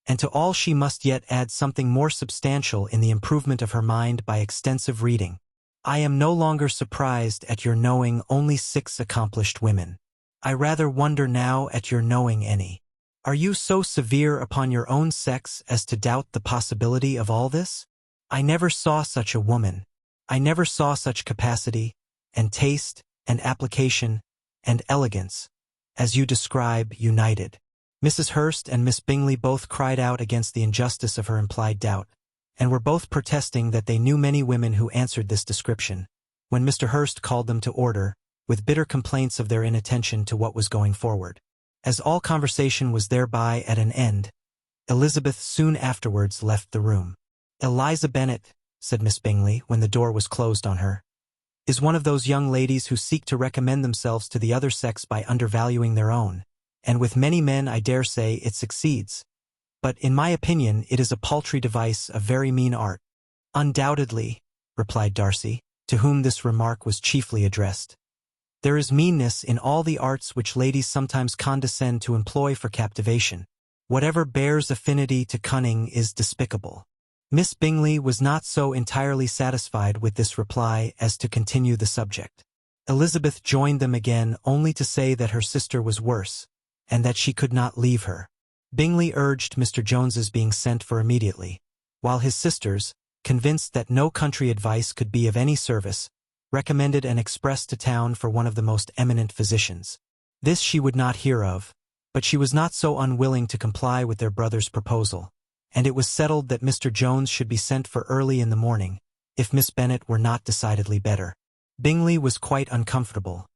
"and to all she must yet add something more substantial in the improvement of her mind by extensive reading. I am no longer surprised at your knowing only 6 accomplished women. I rather wonder now at your knowing any. Are you so severe upon your own sex as to doubt the possibility of all this? I never saw such a woman. I never saw such capacity, and taste, and application, and elegance, as you describe united." Mrs. Hurst and Miss Bingley both cried out against the injustice of her implied doubt, and were both protesting that they knew many women who answered this description, when Mr. Hurst called them to order, with bitter complaints of their inattention to what was going forward. As all conversation was thereby at an end, Elizabeth soon afterwards left the room. "Eliza Bennet," said Miss Bingley, when the door was closed on her, "is one of those young ladies who seek to recommend themselves to the other sex by undervaluing their own, and with many men I dare say it succeeds. But in my opinion it is a paltry device, a very mean art." "Undoubtedly," replied Darcy, to whom this remark was chiefly addressed. "There is meanness in all the arts which ladies sometimes condescend to employ for captivation. Whatever bears affinity to cunning is despicable." Miss Bingley was not so entirely satisfied with this reply as to continue the subject. Elizabeth joined them again only to say that her sister was worse, and that she could not leave her. Bingley urged Mr. Jones's being sent for immediately, while his sisters, convinced that no country advice could be of any service, recommended an express to town for one of the most eminent physicians. This she would not hear of, But she was not so unwilling to comply with their brother's proposal, and it was settled that Mr. Jones should be sent for early in the morning, if Miss Bennet were not decidedly better. Bingley was quite uncomfortable.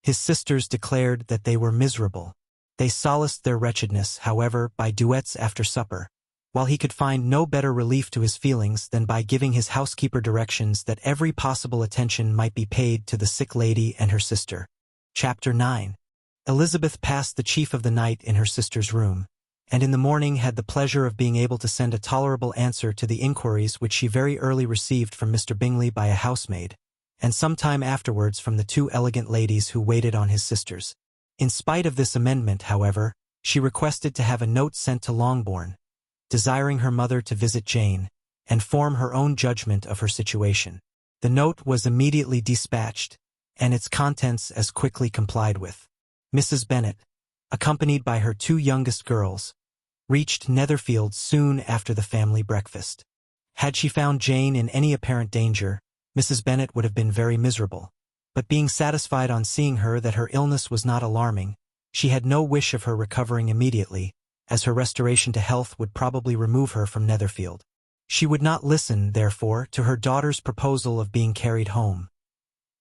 His sisters declared that they were miserable. They solaced their wretchedness, however, by duets after supper, while he could find no better relief to his feelings than by giving his housekeeper directions that every possible attention might be paid to the sick lady and her sister. Chapter 9. Elizabeth passed the chief of the night in her sister's room, and in the morning had the pleasure of being able to send a tolerable answer to the inquiries which she very early received from Mr. Bingley by a housemaid, and some time afterwards from the two elegant ladies who waited on his sisters. In spite of this amendment, however, she requested to have a note sent to Longbourn, desiring her mother to visit Jane, and form her own judgment of her situation. The note was immediately dispatched, and its contents as quickly complied with. Mrs. Bennet, accompanied by her two youngest girls, reached Netherfield soon after the family breakfast. Had she found Jane in any apparent danger, Mrs. Bennet would have been very miserable, but being satisfied on seeing her that her illness was not alarming, she had no wish of her recovering immediately, as her restoration to health would probably remove her from Netherfield. She would not listen, therefore, to her daughter's proposal of being carried home.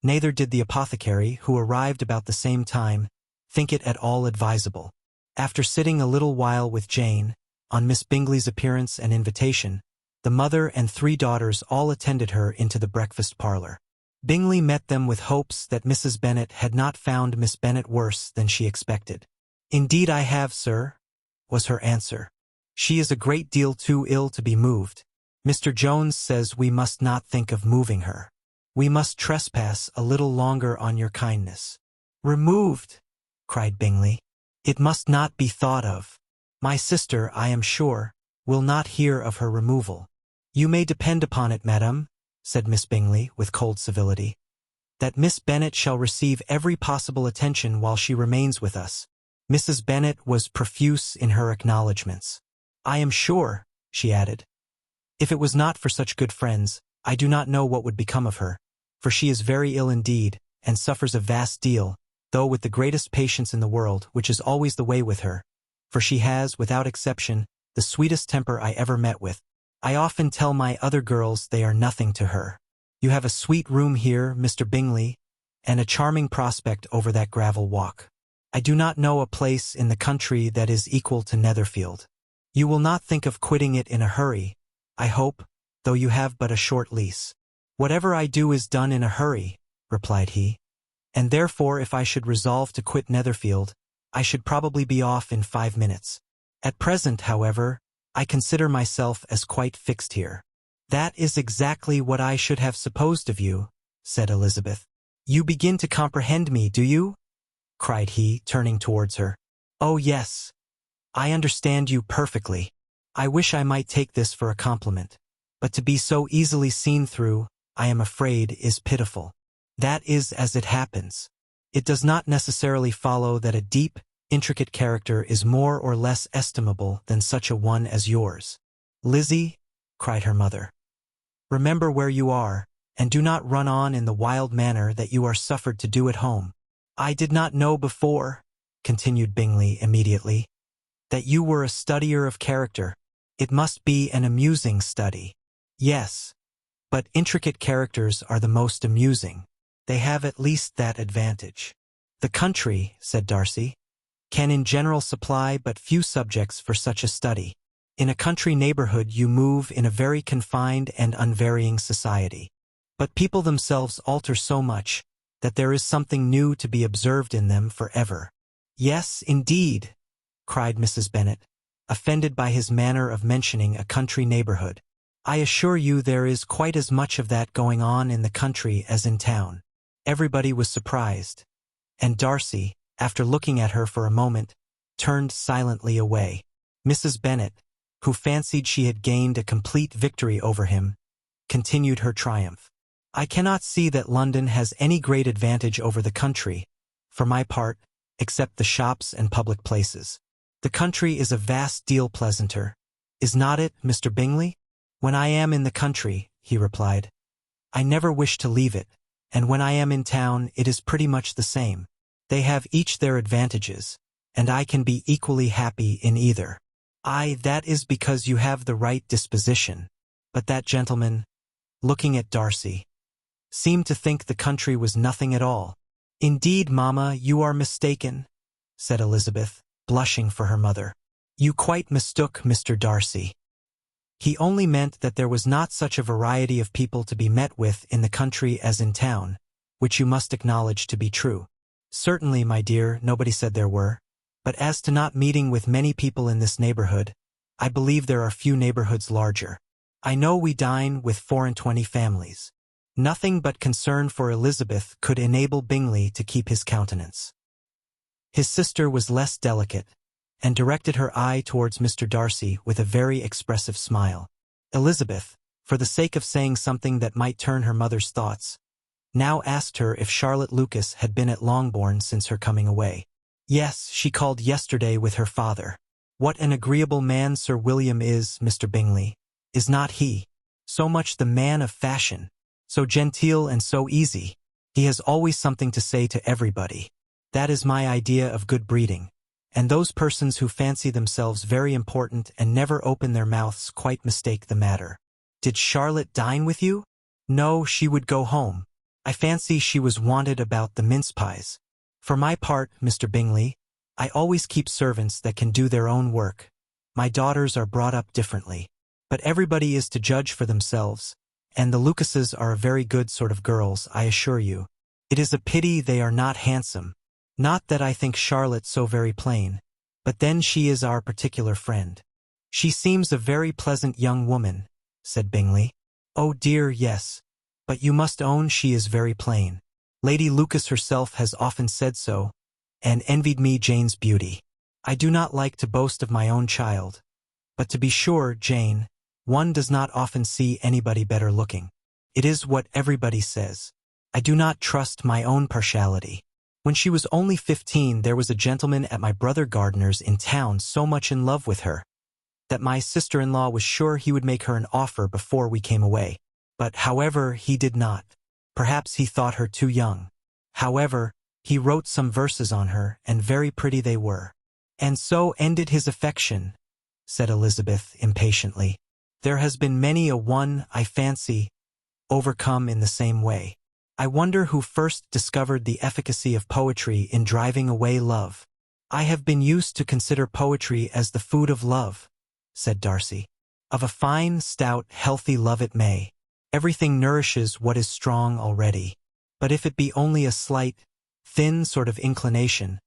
Neither did the apothecary, who arrived about the same time, think it at all advisable. After sitting a little while with Jane, on Miss Bingley's appearance and invitation, the mother and three daughters all attended her into the breakfast parlor. Bingley met them with hopes that Mrs. Bennet had not found Miss Bennet worse than she expected. "Indeed I have, sir," was her answer. "She is a great deal too ill to be moved. Mr. Jones says we must not think of moving her. We must trespass a little longer on your kindness." "Removed!" cried Bingley. "It must not be thought of. My sister, I am sure, will not hear of her removal." "You may depend upon it, madam," said Miss Bingley, with cold civility, "that Miss Bennet shall receive every possible attention while she remains with us." Mrs. Bennet was profuse in her acknowledgments. "I am sure," she added, "if it was not for such good friends, I do not know what would become of her, for she is very ill indeed, and suffers a vast deal, though with the greatest patience in the world, which is always the way with her, for she has, without exception, the sweetest temper I ever met with. I often tell my other girls they are nothing to her. You have a sweet room here, Mr. Bingley, and a charming prospect over that gravel walk. I do not know a place in the country that is equal to Netherfield. You will not think of quitting it in a hurry, I hope, though you have but a short lease." "Whatever I do is done in a hurry," replied he, "and therefore if I should resolve to quit Netherfield, I should probably be off in 5 minutes. At present, however, I consider myself as quite fixed here." "That is exactly what I should have supposed of you," said Elizabeth. "You begin to comprehend me, do you?" cried he, turning towards her. "Oh yes, I understand you perfectly. I wish I might take this for a compliment, but to be so easily seen through, I am afraid, is pitiful. That is as it happens. It does not necessarily follow that a deep, intricate character is more or less estimable than such a one as yours." "Lizzie," cried her mother, "remember where you are, and do not run on in the wild manner that you are suffered to do at home." "I did not know before," continued Bingley immediately, "that you were a studier of character. It must be an amusing study." "Yes, but intricate characters are the most amusing. They have at least that advantage." "The country," said Darcy, "can in general supply but few subjects for such a study. In a country neighborhood you move in a very confined and unvarying society. But people themselves alter so much that there is something new to be observed in them forever." "Yes, indeed," cried Mrs. Bennet, offended by his manner of mentioning a country neighborhood. "I assure you there is quite as much of that going on in the country as in town." Everybody was surprised, and Darcy, after looking at her for a moment, turned silently away. Mrs. Bennet, who fancied she had gained a complete victory over him, continued her triumph. "I cannot see that London has any great advantage over the country, for my part, except the shops and public places. The country is a vast deal pleasanter. Is not it, Mr. Bingley?" "When I am in the country," he replied, "I never wish to leave it, and when I am in town it is pretty much the same. They have each their advantages, and I can be equally happy in either. That is because you have the right disposition. But that gentleman, looking at Darcy, seemed to think the country was nothing at all. Indeed, Mamma, you are mistaken, said Elizabeth, blushing for her mother. You quite mistook Mr. Darcy. He only meant that there was not such a variety of people to be met with in the country as in town, which you must acknowledge to be true. Certainly, my dear, nobody said there were. But as to not meeting with many people in this neighborhood, I believe there are few neighborhoods larger. I know we dine with 24 families. Nothing but concern for Elizabeth could enable Bingley to keep his countenance. His sister was less delicate, and directed her eye towards Mr. Darcy with a very expressive smile. Elizabeth, for the sake of saying something that might turn her mother's thoughts, now asked her if Charlotte Lucas had been at Longbourn since her coming away. Yes, she called yesterday with her father. What an agreeable man Sir William is, Mr. Bingley. Is not he? So much the man of fashion. So genteel and so easy. He has always something to say to everybody. That is my idea of good breeding. And those persons who fancy themselves very important and never open their mouths quite mistake the matter. Did Charlotte dine with you? No, she would go home. I fancy she was wanted about the mince pies. For my part, Mr. Bingley, I always keep servants that can do their own work. My daughters are brought up differently. But everybody is to judge for themselves, and the Lucases are a very good sort of girls, I assure you. It is a pity they are not handsome. Not that I think Charlotte so very plain, but then she is our particular friend. She seems a very pleasant young woman, said Bingley. Oh dear, yes, but you must own she is very plain. Lady Lucas herself has often said so, and envied me Jane's beauty. I do not like to boast of my own child, but to be sure, Jane, one does not often see anybody better looking. It is what everybody says. I do not trust my own partiality. When she was only 15, there was a gentleman at my brother Gardiner's in town so much in love with her, that my sister-in-law was sure he would make her an offer before we came away. But, however, he did not. Perhaps he thought her too young. However, he wrote some verses on her, and very pretty they were. And so ended his affection, said Elizabeth impatiently. There has been many a one, I fancy, overcome in the same way. I wonder who first discovered the efficacy of poetry in driving away love. I have been used to consider poetry as the food of love, said Darcy. Of a fine, stout, healthy love it may. Everything nourishes what is strong already. But if it be only a slight, thin sort of inclination,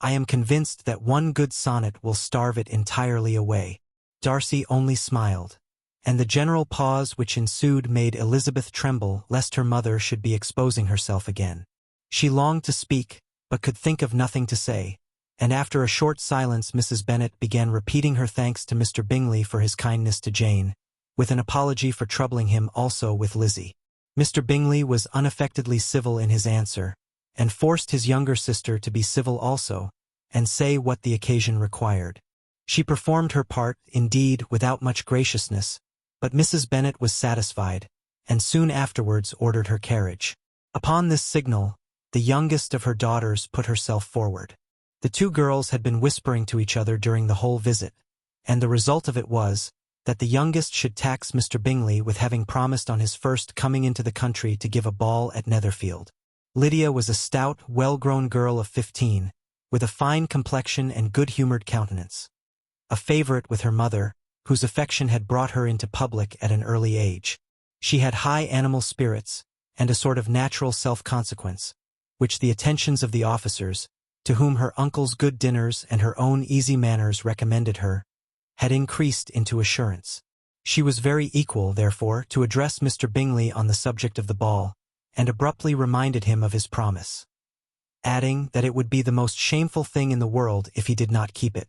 I am convinced that one good sonnet will starve it entirely away. Darcy only smiled, and the general pause which ensued made Elizabeth tremble lest her mother should be exposing herself again. She longed to speak, but could think of nothing to say, and after a short silence Mrs. Bennet began repeating her thanks to Mr. Bingley for his kindness to Jane, with an apology for troubling him also with Lizzie. Mr. Bingley was unaffectedly civil in his answer, and forced his younger sister to be civil also, and say what the occasion required. She performed her part, indeed, without much graciousness, but Mrs. Bennet was satisfied, and soon afterwards ordered her carriage. Upon this signal, the youngest of her daughters put herself forward. The two girls had been whispering to each other during the whole visit, and the result of it was that the youngest should tax Mr. Bingley with having promised on his first coming into the country to give a ball at Netherfield. Lydia was a stout, well-grown girl of 15, with a fine complexion and good-humored countenance. A favorite with her mother, whose affection had brought her into public at an early age. She had high animal spirits, and a sort of natural self-consequence, which the attentions of the officers, to whom her uncle's good dinners and her own easy manners recommended her, had increased into assurance. She was very equal, therefore, to address Mr. Bingley on the subject of the ball, and abruptly reminded him of his promise, adding that it would be the most shameful thing in the world if he did not keep it.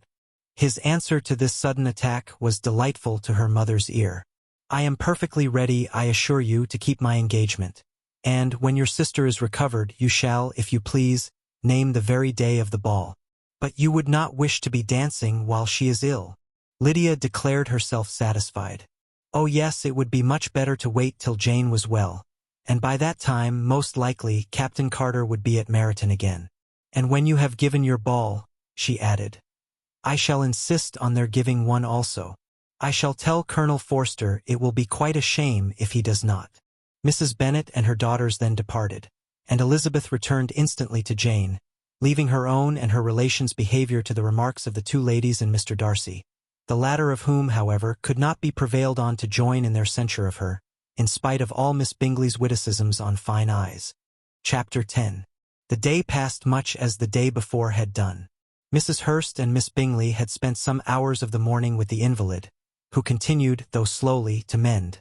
His answer to this sudden attack was delightful to her mother's ear. I am perfectly ready, I assure you, to keep my engagement, and when your sister is recovered you shall, if you please, name the very day of the ball. But you would not wish to be dancing while she is ill. Lydia declared herself satisfied. Oh yes, it would be much better to wait till Jane was well, and by that time, most likely, Captain Carter would be at Meryton again. And when you have given your ball, she added. I shall insist on their giving one also. I shall tell Colonel Forster it will be quite a shame if he does not. Mrs. Bennet and her daughters then departed, and Elizabeth returned instantly to Jane, leaving her own and her relations' behavior to the remarks of the two ladies and Mr. Darcy, the latter of whom, however, could not be prevailed on to join in their censure of her, in spite of all Miss Bingley's witticisms on fine eyes. Chapter 10. The day passed much as the day before had done. Mrs. Hurst and Miss Bingley had spent some hours of the morning with the invalid, who continued, though slowly, to mend.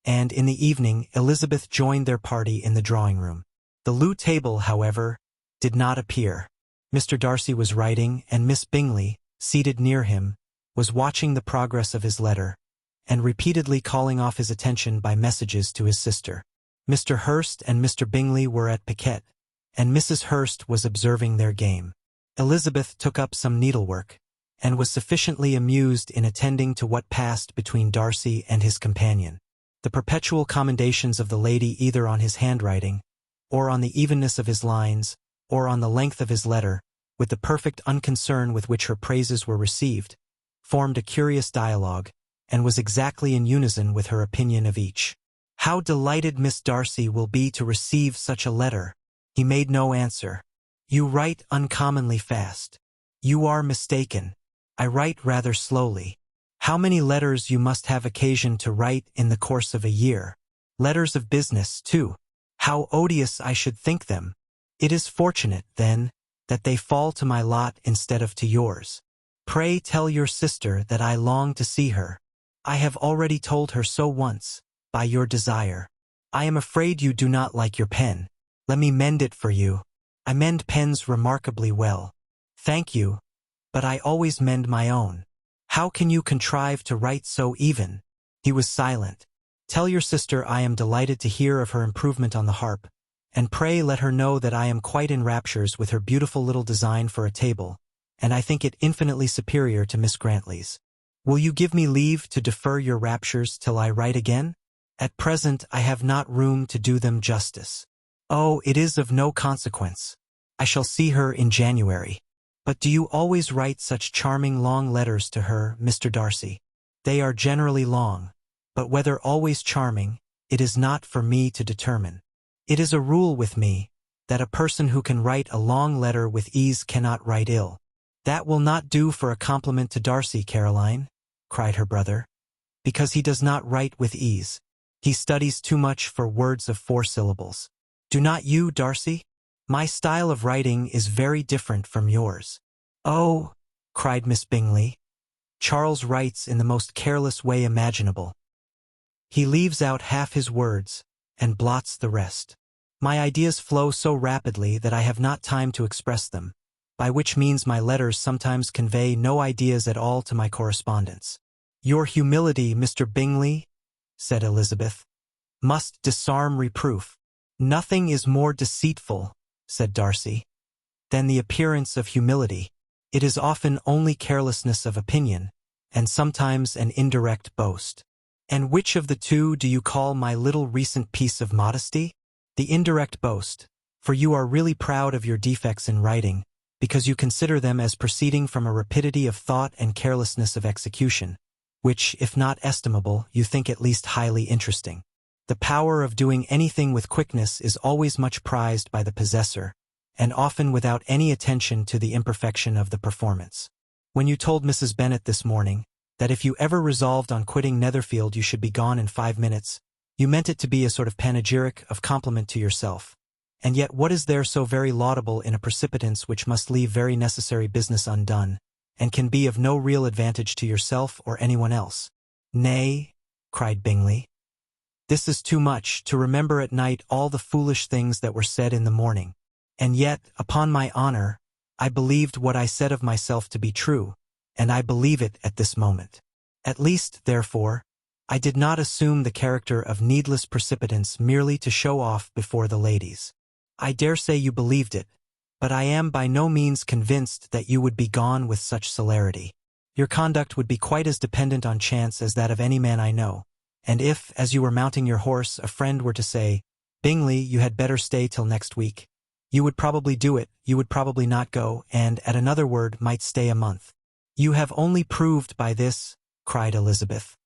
And in the evening Elizabeth joined their party in the drawing-room. The loo table, however, did not appear. Mr. Darcy was writing, and Miss Bingley, seated near him, was watching the progress of his letter, and repeatedly calling off his attention by messages to his sister. Mr. Hurst and Mr. Bingley were at piquet, and Mrs. Hurst was observing their game. Elizabeth took up some needlework, and was sufficiently amused in attending to what passed between Darcy and his companion. The perpetual commendations of the lady either on his handwriting, or on the evenness of his lines, or on the length of his letter, with the perfect unconcern with which her praises were received, formed a curious dialogue, and was exactly in unison with her opinion of each. How delighted Miss Darcy will be to receive such a letter! He made no answer. You write uncommonly fast. You are mistaken. I write rather slowly. How many letters you must have occasion to write in the course of a year. Letters of business, too. How odious I should think them. It is fortunate, then, that they fall to my lot instead of to yours. Pray tell your sister that I long to see her. I have already told her so once, by your desire. I am afraid you do not like your pen. Let me mend it for you. I mend pens remarkably well. Thank you, but I always mend my own. How can you contrive to write so even? He was silent. Tell your sister I am delighted to hear of her improvement on the harp, and pray let her know that I am quite in raptures with her beautiful little design for a table, and I think it infinitely superior to Miss Grantley's. Will you give me leave to defer your raptures till I write again? At present I have not room to do them justice. Oh, it is of no consequence. I shall see her in January. But do you always write such charming long letters to her, Mr. Darcy? They are generally long, but whether always charming, it is not for me to determine. It is a rule with me, that a person who can write a long letter with ease cannot write ill. That will not do for a compliment to Darcy, Caroline, cried her brother, because he does not write with ease. He studies too much for words of 4 syllables. Do not you, Darcy? My style of writing is very different from yours. Oh, cried Miss Bingley, Charles writes in the most careless way imaginable. He leaves out half his words, and blots the rest. My ideas flow so rapidly that I have not time to express them, by which means my letters sometimes convey no ideas at all to my correspondents. Your humility, Mr. Bingley, said Elizabeth, must disarm reproof. Nothing is more deceitful, said Darcy, than the appearance of humility. It is often only carelessness of opinion, and sometimes an indirect boast. And which of the two do you call my little recent piece of modesty? The indirect boast, for you are really proud of your defects in writing, because you consider them as proceeding from a rapidity of thought and carelessness of execution, which, if not estimable, you think at least highly interesting. The power of doing anything with quickness is always much prized by the possessor, and often without any attention to the imperfection of the performance. When you told Mrs. Bennet this morning that if you ever resolved on quitting Netherfield you should be gone in 5 minutes, you meant it to be a sort of panegyric of compliment to yourself. And yet what is there so very laudable in a precipitance which must leave very necessary business undone, and can be of no real advantage to yourself or anyone else? Nay, cried Bingley, this is too much, to remember at night all the foolish things that were said in the morning. And yet, upon my honor, I believed what I said of myself to be true, and I believe it at this moment. At least, therefore, I did not assume the character of needless precipitance merely to show off before the ladies. I dare say you believed it, but I am by no means convinced that you would be gone with such celerity. Your conduct would be quite as dependent on chance as that of any man I know, and if, as you were mounting your horse, a friend were to say, Bingley, you had better stay till next week, You would probably do it, you would probably not go, and, at another word, might stay a month. You have only proved by this, cried Elizabeth,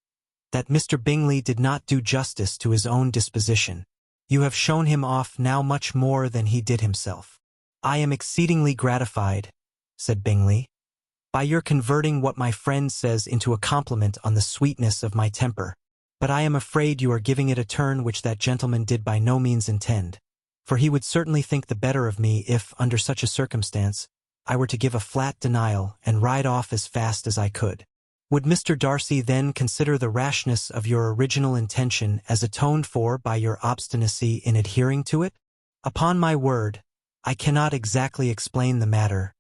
that Mr. Bingley did not do justice to his own disposition. You have shown him off now much more than he did himself. I am exceedingly gratified, said Bingley, by your converting what my friend says into a compliment on the sweetness of my temper. But I am afraid you are giving it a turn which that gentleman did by no means intend, for he would certainly think the better of me if, under such a circumstance, I were to give a flat denial and ride off as fast as I could. Would Mr. Darcy then consider the rashness of your original intention as atoned for by your obstinacy in adhering to it? Upon my word, I cannot exactly explain the matter.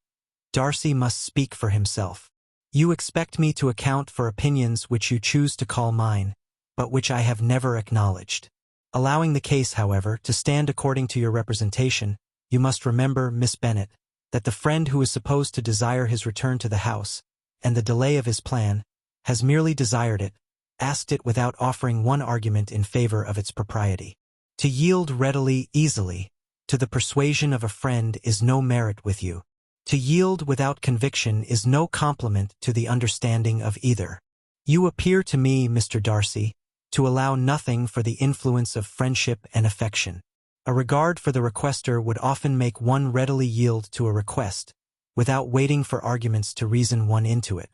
Darcy must speak for himself. You expect me to account for opinions which you choose to call mine, but which I have never acknowledged. Allowing the case, however, to stand according to your representation, you must remember, Miss Bennet, that the friend who is supposed to desire his return to the house, and the delay of his plan, has merely desired it, asked it without offering one argument in favor of its propriety. To yield readily, easily, to the persuasion of a friend is no merit with you. To yield without conviction is no compliment to the understanding of either. You appear to me, Mr. Darcy, to allow nothing for the influence of friendship and affection. A regard for the requester would often make one readily yield to a request, without waiting for arguments to reason one into it.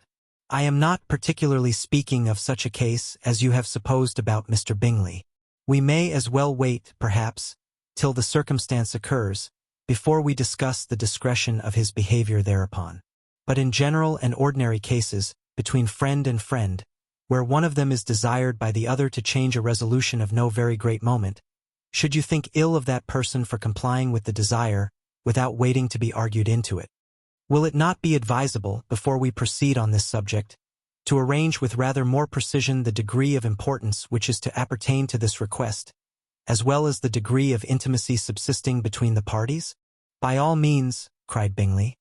I am not particularly speaking of such a case as you have supposed about Mr. Bingley. We may as well wait, perhaps, till the circumstance occurs, before we discuss the discretion of his behavior thereupon. But in general and ordinary cases, between friend and friend, where one of them is desired by the other to change a resolution of no very great moment, should you think ill of that person for complying with the desire, without waiting to be argued into it? Will it not be advisable, before we proceed on this subject, to arrange with rather more precision the degree of importance which is to appertain to this request, as well as the degree of intimacy subsisting between the parties? By all means, cried Bingley.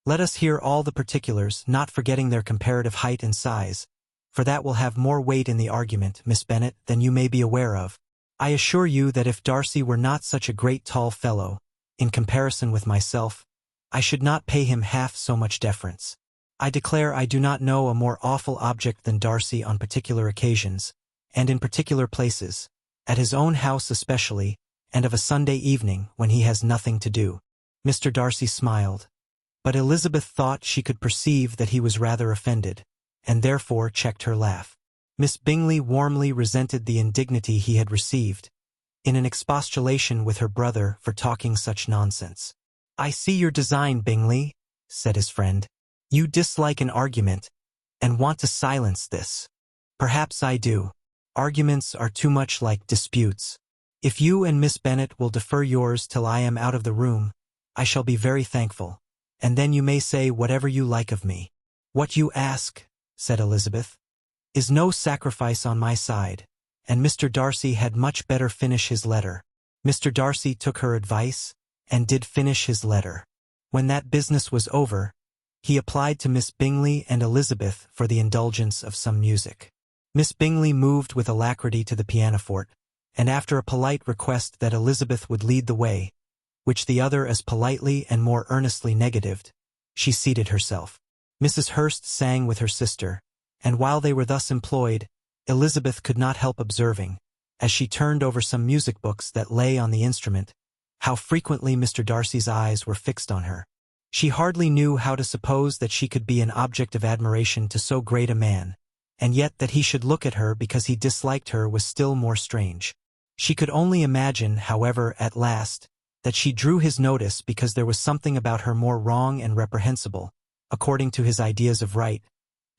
Let us hear all the particulars, not forgetting their comparative height and size, for that will have more weight in the argument, Miss Bennet, than you may be aware of. I assure you that if Darcy were not such a great tall fellow, in comparison with myself, I should not pay him half so much deference. I declare I do not know a more awful object than Darcy on particular occasions, and in particular places, at his own house especially, and of a Sunday evening when he has nothing to do. Mr. Darcy smiled, but Elizabeth thought she could perceive that he was rather offended, and therefore checked her laugh. Miss Bingley warmly resented the indignity he had received, in an expostulation with her brother for talking such nonsense. I see your design, Bingley, said his friend. You dislike an argument, and want to silence this. Perhaps I do. Arguments are too much like disputes. If you and Miss Bennet will defer yours till I am out of the room, I shall be very thankful, and then you may say whatever you like of me. What you ask, said Elizabeth, is no sacrifice on my side, and Mr. Darcy had much better finish his letter. Mr. Darcy took her advice, and did finish his letter. When that business was over, he applied to Miss Bingley and Elizabeth for the indulgence of some music. Miss Bingley moved with alacrity to the pianoforte, and after a polite request that Elizabeth would lead the way, which the other as politely and more earnestly negatived, she seated herself. Mrs. Hurst sang with her sister, and while they were thus employed, Elizabeth could not help observing, as she turned over some music books that lay on the instrument, how frequently Mr. Darcy's eyes were fixed on her. She hardly knew how to suppose that she could be an object of admiration to so great a man, and yet that he should look at her because he disliked her was still more strange. She could only imagine, however, at last, that she drew his notice because there was something about her more wrong and reprehensible, according to his ideas of right,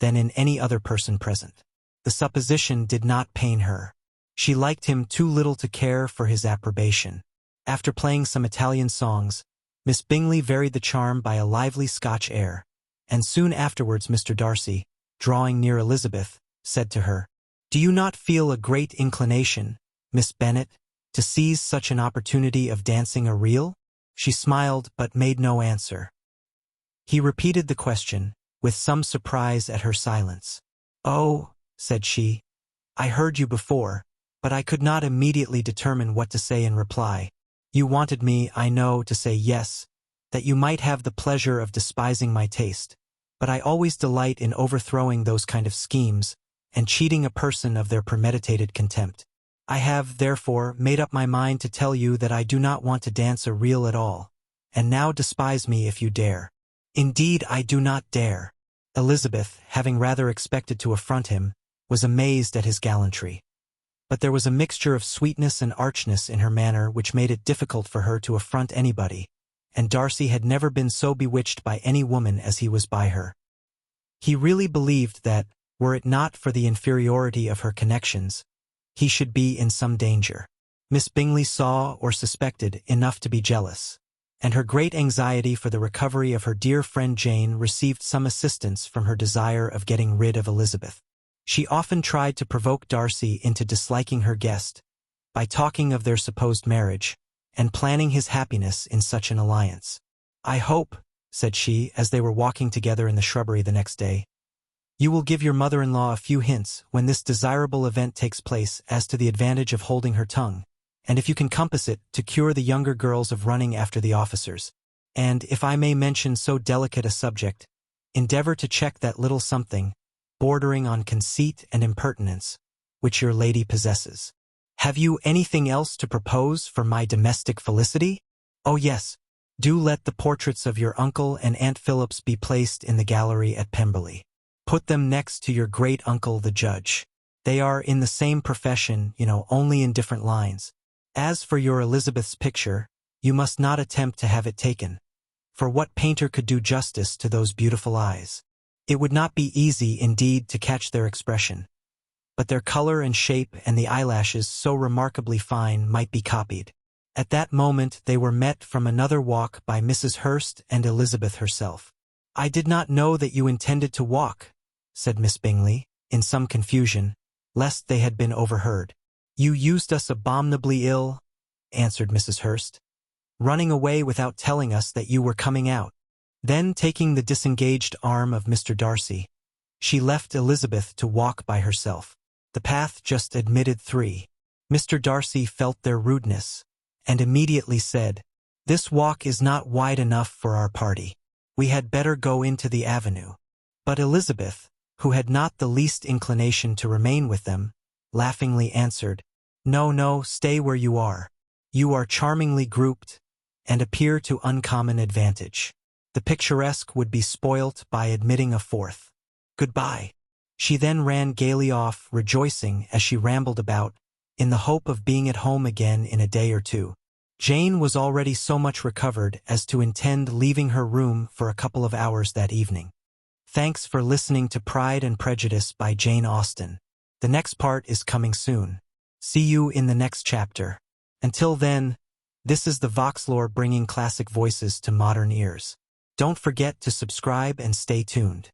than in any other person present. The supposition did not pain her. She liked him too little to care for his approbation. After playing some Italian songs, Miss Bingley varied the charm by a lively Scotch air, and soon afterwards Mr. Darcy, drawing near Elizabeth, said to her, "Do you not feel a great inclination, Miss Bennet, to seize such an opportunity of dancing a reel?" She smiled but made no answer. He repeated the question, with some surprise at her silence. "Oh," said she, "I heard you before, but I could not immediately determine what to say in reply. You wanted me, I know, to say yes, that you might have the pleasure of despising my taste, but I always delight in overthrowing those kind of schemes and cheating a person of their premeditated contempt. I have, therefore, made up my mind to tell you that I do not want to dance a reel at all, and now despise me if you dare. Indeed, I do not dare. Elizabeth, having rather expected to affront him, was amazed at his gallantry. But there was a mixture of sweetness and archness in her manner which made it difficult for her to affront anybody, and Darcy had never been so bewitched by any woman as he was by her. He really believed that, were it not for the inferiority of her connections, he should be in some danger. Miss Bingley saw or suspected enough to be jealous, and her great anxiety for the recovery of her dear friend Jane received some assistance from her desire of getting rid of Elizabeth. She often tried to provoke Darcy into disliking her guest, by talking of their supposed marriage, and planning his happiness in such an alliance. "I hope," said she, as they were walking together in the shrubbery the next day, "you will give your mother-in-law a few hints when this desirable event takes place as to the advantage of holding her tongue, and if you can compass it, to cure the younger girls of running after the officers. And, if I may mention so delicate a subject, endeavor to check that little something, bordering on conceit and impertinence, which your lady possesses. Have you anything else to propose for my domestic felicity? Oh yes, do let the portraits of your uncle and Aunt Phillips be placed in the gallery at Pemberley. Put them next to your great-uncle the judge. They are in the same profession, only in different lines. As for your Elizabeth's picture, you must not attempt to have it taken, for what painter could do justice to those beautiful eyes? It would not be easy, indeed, to catch their expression, but their color and shape and the eyelashes so remarkably fine might be copied." At that moment they were met from another walk by Mrs. Hurst and Elizabeth herself. "I did not know that you intended to walk," said Miss Bingley, in some confusion, lest they had been overheard. "You used us abominably ill," answered Mrs. Hurst, "running away without telling us that you were coming out." Then, taking the disengaged arm of Mr. Darcy, she left Elizabeth to walk by herself. The path just admitted 3. Mr. Darcy felt their rudeness, and immediately said, "This walk is not wide enough for our party. We had better go into the avenue." But Elizabeth, who had not the least inclination to remain with them, laughingly answered, "No, no, stay where you are. You are charmingly grouped, and appear to uncommon advantage. The picturesque would be spoilt by admitting a 4th. Goodbye." She then ran gaily off, rejoicing as she rambled about, in the hope of being at home again in a day or 2. Jane was already so much recovered as to intend leaving her room for a couple of hours that evening. Thanks for listening to Pride and Prejudice by Jane Austen. The next part is coming soon. See you in the next chapter. Until then, this is the VoxLore bringing classic voices to modern ears. Don't forget to subscribe and stay tuned.